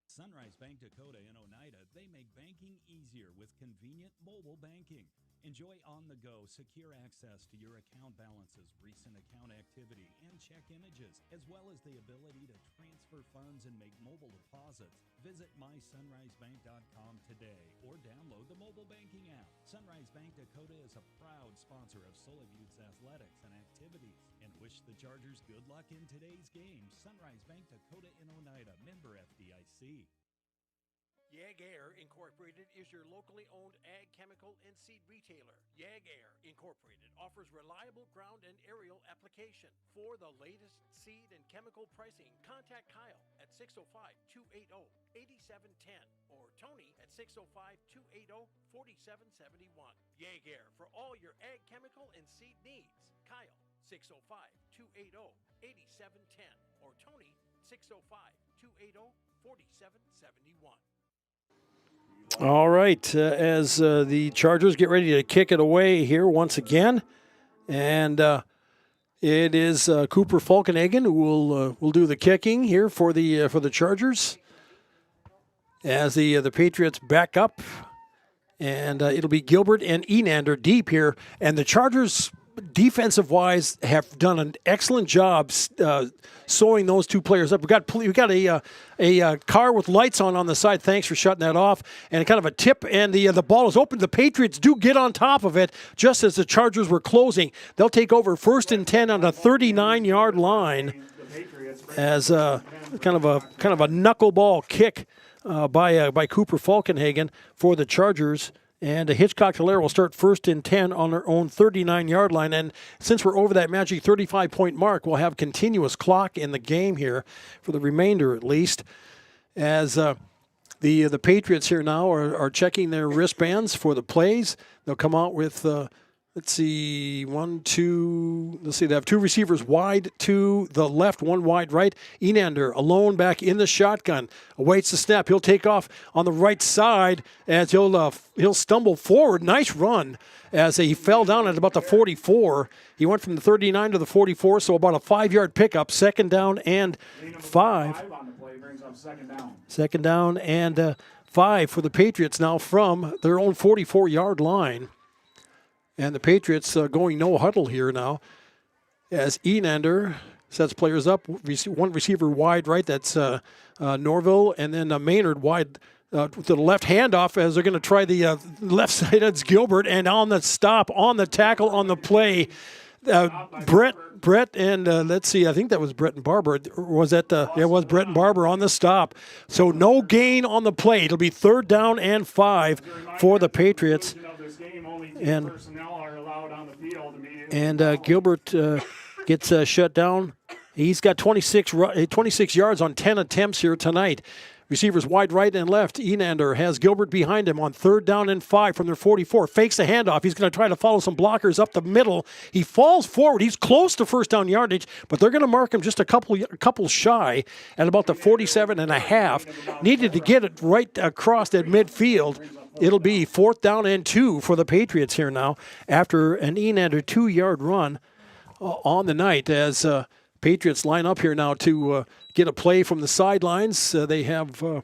Sunrise Bank Dakota in Oneida, they make banking easier with convenient mobile banking. Enjoy on-the-go, secure access to your account balances, recent account activity, and check images, as well as the ability to transfer funds and make mobile deposits. Visit mysunrisebank.com today or download the mobile banking app. Sunrise Bank Dakota is a proud sponsor of Sully Buttes athletics and activities and wish the Chargers good luck in today's game. Sunrise Bank Dakota in Oneida, member FDIC. Yag-Air Incorporated is your locally owned ag chemical and seed retailer. Yag-Air Incorporated offers reliable ground and aerial application. For the latest seed and chemical pricing, contact Kyle at 605-280-8710 or Tony at 605-280-4771. Yag-Air for all your ag chemical and seed needs. Kyle 605-280-8710 or Tony 605-280-4771. All right, as the Chargers get ready to kick it away here once again, and it is Cooper Falkenhagen who will do the kicking here for the Chargers as the Patriots back up, and it'll be Gilbert and Enander deep here, and the Chargers defensive-wise have done an excellent job sewing those two players up. We got a car with lights on the side. Thanks for shutting that off. And kind of a tip, and the ball is open. The Patriots do get on top of it just as the Chargers were closing. They'll take over 1st and 10 on the 39-yard line as kind of a knuckleball kick by Cooper Falkenhagen for the Chargers. And Hitchcock Tulare will start 1st and 10 on their own 39-yard line. And since we're over that magic 35-point mark, we'll have continuous clock in the game here for the remainder at least. As the Patriots here now are checking their wristbands for the plays. They'll come out with, let's see, they have 2 receivers wide to the left, 1 wide right. Enander alone back in the shotgun, awaits the snap. He'll take off on the right side as he'll stumble forward. Nice run as he fell down at about the 44. He went from the 39 to the 44, so about a 5-yard pickup. 2nd down and 5. Second down and 5 for the Patriots now from their own 44-yard line. And the Patriots going no huddle here now as Enander sets players up. 1 receiver wide right, that's Norville, and then Maynard wide to the left handoff as they're going to try the left side. That's Gilbert, and on the stop, on the tackle, on the play, Brett and let's see, I think that was Brett and Barber. Was that it was Brett and Barber on the stop. So no gain on the play. It'll be 3rd down and 5 for the Patriots. And Gilbert gets shut down. He's got 26 yards on 10 attempts here tonight. Receivers wide right and left. Enander has Gilbert behind him on 3rd down and 5 from their 44. Fakes the handoff. He's going to try to follow some blockers up the middle. He falls forward. He's close to 1st down yardage, but they're going to mark him just a couple shy at about the 47.5. Needed to get it right across at midfield. It'll be 4th down and 2 for the Patriots here now after an Enander 2-yard run on the night as Patriots line up here now to get a play from the sidelines. They have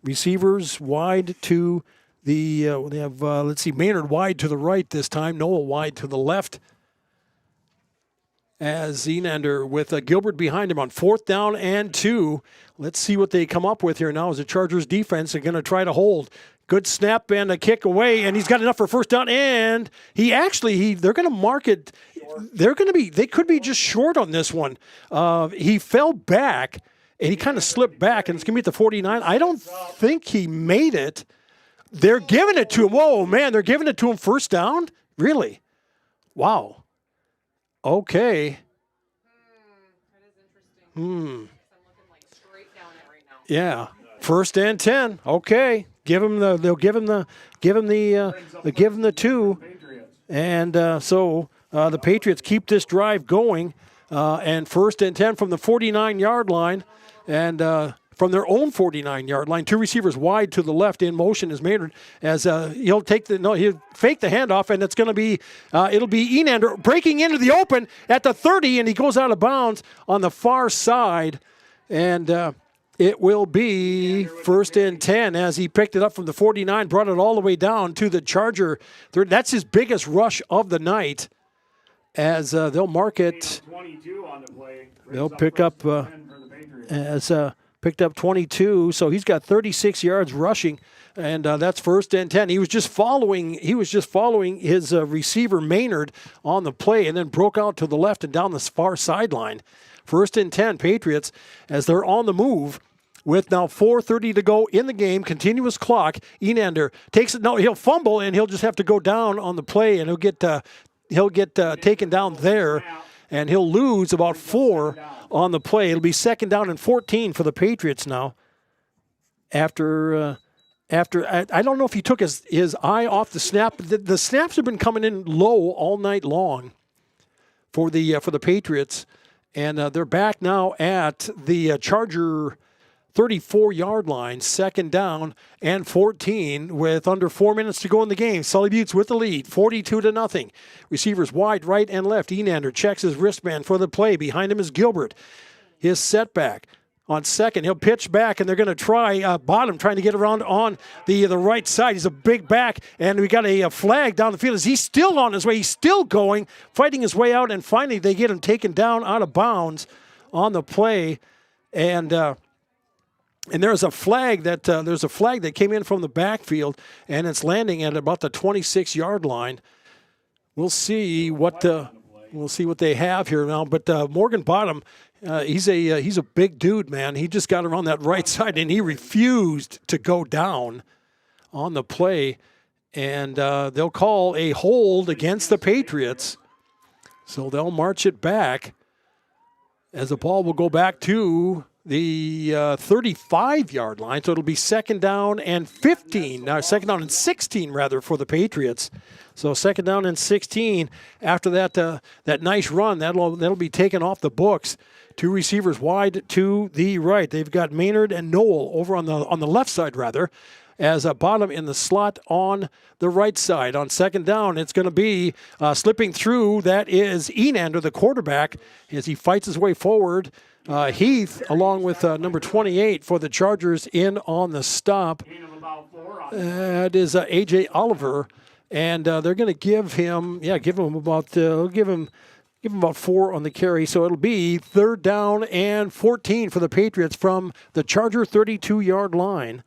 receivers wide to the, they have, let's see, Maynard wide to the right this time, Noah wide to the left. As Enander with Gilbert behind him on 4th down and 2. Let's see what they come up with here now as the Chargers defense are going to try to hold. Good snap and a kick away, and he's got enough for 1st down, and they're going to mark it. They could be just short on this one. He fell back, and he kind of slipped back, and it's going to be at the 49. I don't think he made it. They're giving it to him. Whoa, man, they're giving it to him 1st down? Really? Wow. Okay. Yeah, 1st and 10. Okay, they'll give him the 2, and so the Patriots keep this drive going, and 1st and 10 from the 49-yard line, and from their own 49-yard line, 2 receivers wide to the left. In motion is Maynard as he'll fake the handoff, and it's going to be it'll be Enander breaking into the open at the 30, and he goes out of bounds on the far side, and it will be 1st and 10 as he picked it up from the 49, brought it all the way down to the Charger. That's his biggest rush of the night, as they'll mark it. 22 on the play. They'll pick up picked up 22, so he's got 36 yards rushing, and that's 1st and 10. He was just following his receiver Maynard on the play, and then broke out to the left and down the far sideline. 1st and 10, Patriots, as they're on the move with now 4:30 to go in the game, continuous clock. Enander takes it. No, he'll fumble, and he'll just have to go down on the play, and he'll get taken down there, and he'll lose about 4 on the play. It'll be 2nd down and 14 for the Patriots now. After I don't know if he took his eye off the snap. The snaps have been coming in low all night long for the Patriots. And they're back now at the Charger 34-yard line, 2nd down and 14 with under 4 minutes to go in the game. Sully Buttes with the lead, 42-0. Receivers wide, right and left. Enander checks his wristband for the play. Behind him is Gilbert. His setback. On 2nd, he'll pitch back, and they're going to try Bottom, trying to get around on the right side. He's a big back, and we got a flag down the field. As he's still on his way, he's still going, fighting his way out, and finally they get him taken down out of bounds on the play. And there's a flag that came in from the backfield, and it's landing at about the 26-yard line. We'll see what they have here now. But Morgan Bottom. He's a big dude, man. He just got around that right side, and he refused to go down on the play. And they'll call a hold against the Patriots. So they'll march it back as the ball will go back to the 35-yard line. So it'll be 2nd down and 15. Now 2nd down and 16, rather, for the Patriots. So 2nd down and 16 after that nice run. That'll be taken off the books. 2 receivers wide to the right. They've got Maynard and Noel over on the left side, rather, as a Bottom in the slot on the right side. On 2nd down, it's going to be slipping through. That is Enander, the quarterback, as he fights his way forward. Heath, along with number 28 for the Chargers, in on the stop. That is A.J. Oliver, and they're going to give him about 4 on the carry. So it'll be 3rd down and 14 for the Patriots from the Charger 32-yard line.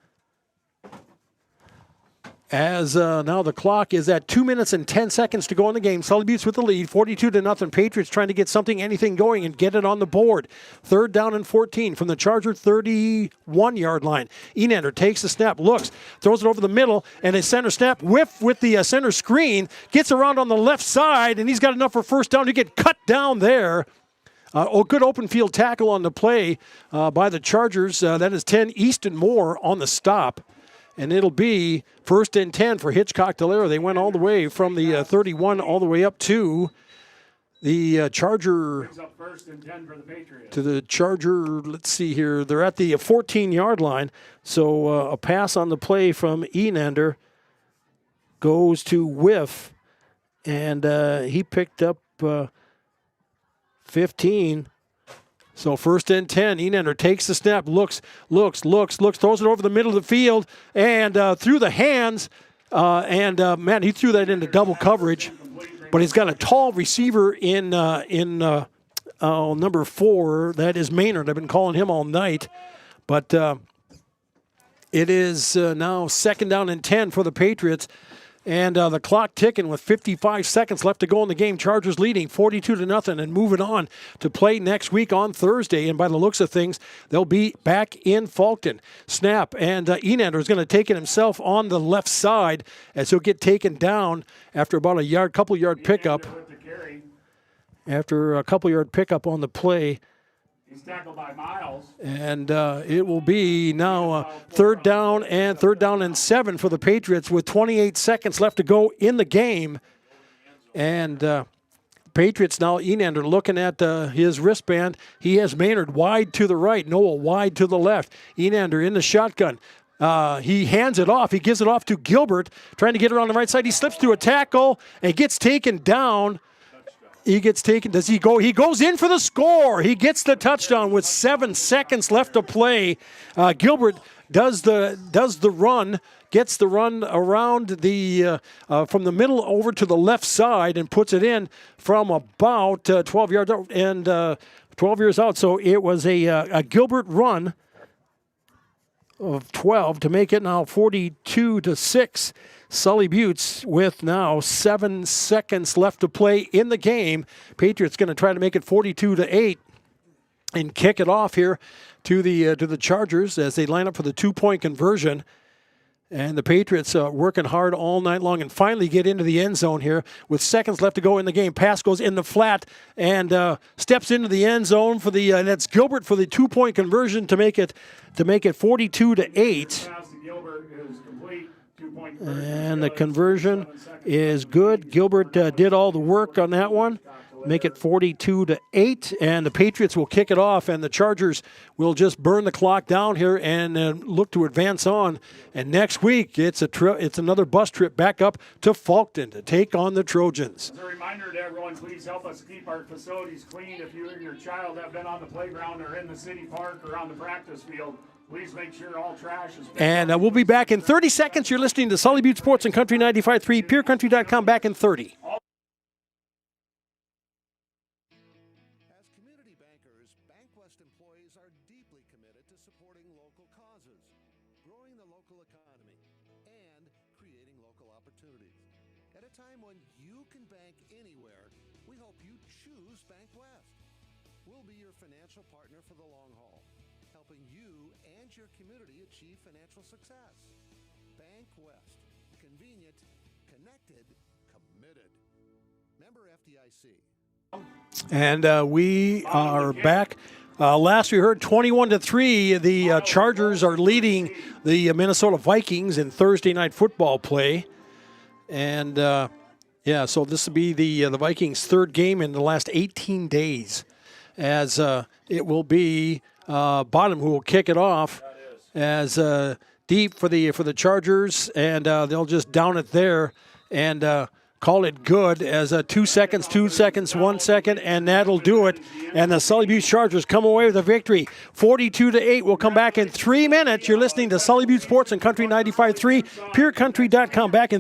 As now the clock is at 2 minutes and 10 seconds to go in the game. Sully Buttes with the lead, 42-0. Patriots trying to get anything going and get it on the board. 3rd down and 14 from the Charger 31-yard line. Enander takes the snap, looks, throws it over the middle, and a center snap whiff with the center screen. Gets around on the left side, and he's got enough for 1st down to get cut down there. Good open field tackle on the play by the Chargers. That is 10 Easton Moore on the stop. And it'll be 1st and 10 for Hitchcock Delera. They went all the way from the 31 all the way up to the Charger. To the Charger, let's see here. They're at the 14-yard line. So a pass on the play from Enander goes to whiff. And he picked up 15. So 1st and 10, Enander takes the snap, looks, throws it over the middle of the field, and through the hands, man, he threw that into double coverage. But he's got a tall receiver in number 4. That is Maynard. I've been calling him all night. But it is now 2nd down and 10 for the Patriots. And the clock ticking with 55 seconds left to go in the game. Chargers leading 42-0 and moving on to play next week on Thursday. And by the looks of things, they'll be back in Falkton. Snap, and Enander is going to take it himself on the left side as he'll get taken down after about a couple yard pickup. After a couple yard pickup on the play. He's tackled by Miles. And it will be now third down and 7 for the Patriots with 28 seconds left to go in the game. And Patriots now, Enander looking at his wristband. He has Maynard wide to the right, Noah wide to the left. Enander in the shotgun. He hands it off. He gives it off to Gilbert, trying to get it on the right side. He slips through a tackle and gets taken down. He gets taken. Does he go? He goes in for the score. He gets the touchdown with 7 seconds left to play. Gilbert does the run, gets the run around the from the middle over to the left side and puts it in from about 12 yards out and 12 yards out. So it was a Gilbert run of 12 to make it now 42-6. Sully Buttes with now 7 seconds left to play in the game. Patriots going to try to make it 42-8 and kick it off here to the Chargers as they line up for the 2-point conversion. And the Patriots working hard all night long and finally get into the end zone here with seconds left to go in the game. Pass goes in the flat and steps into the end zone for the that's Gilbert for the 2-point conversion to make it 42-8. And the conversion is good. Gilbert did all the work on that one. Make it 42-8, and the Patriots will kick it off, and the Chargers will just burn the clock down here and look to advance on. And next week, it's another bus trip back up to Falkton to take on the Trojans. As a reminder to everyone, please help us keep our facilities clean. If you and your child have been on the playground or in the city park or on the practice field, please make sure all trash is picked And up. we'll be back in 30 seconds. You're listening to Sully Butte Sports and Country 95.3, PureCountry.com, back in 30. As community bankers, BankWest employees are deeply committed to supporting local causes, growing the local economy, and creating local opportunities. At a time when you can bank anywhere, we hope you choose BankWest. We'll be your financial partner for the long haul, helping you and your community achieve financial success. BankWest. Convenient, connected, committed. Member FDIC. And we are back. Last we heard 21-3, the Chargers are leading the Minnesota Vikings in Thursday night football play. And, so this will be the Vikings' third game in the last 18 days, as it will be Bottom who will kick it off as deep for the Chargers, and they'll just down it there and call it good as 2 seconds, 2 seconds, 1 second, and that'll do it. And the Sully Butte Chargers come away with a victory, 42-8. We'll come back in 3 minutes. You're listening to Sully Butte Sports and Country 95.3, PureCountry.com. Back in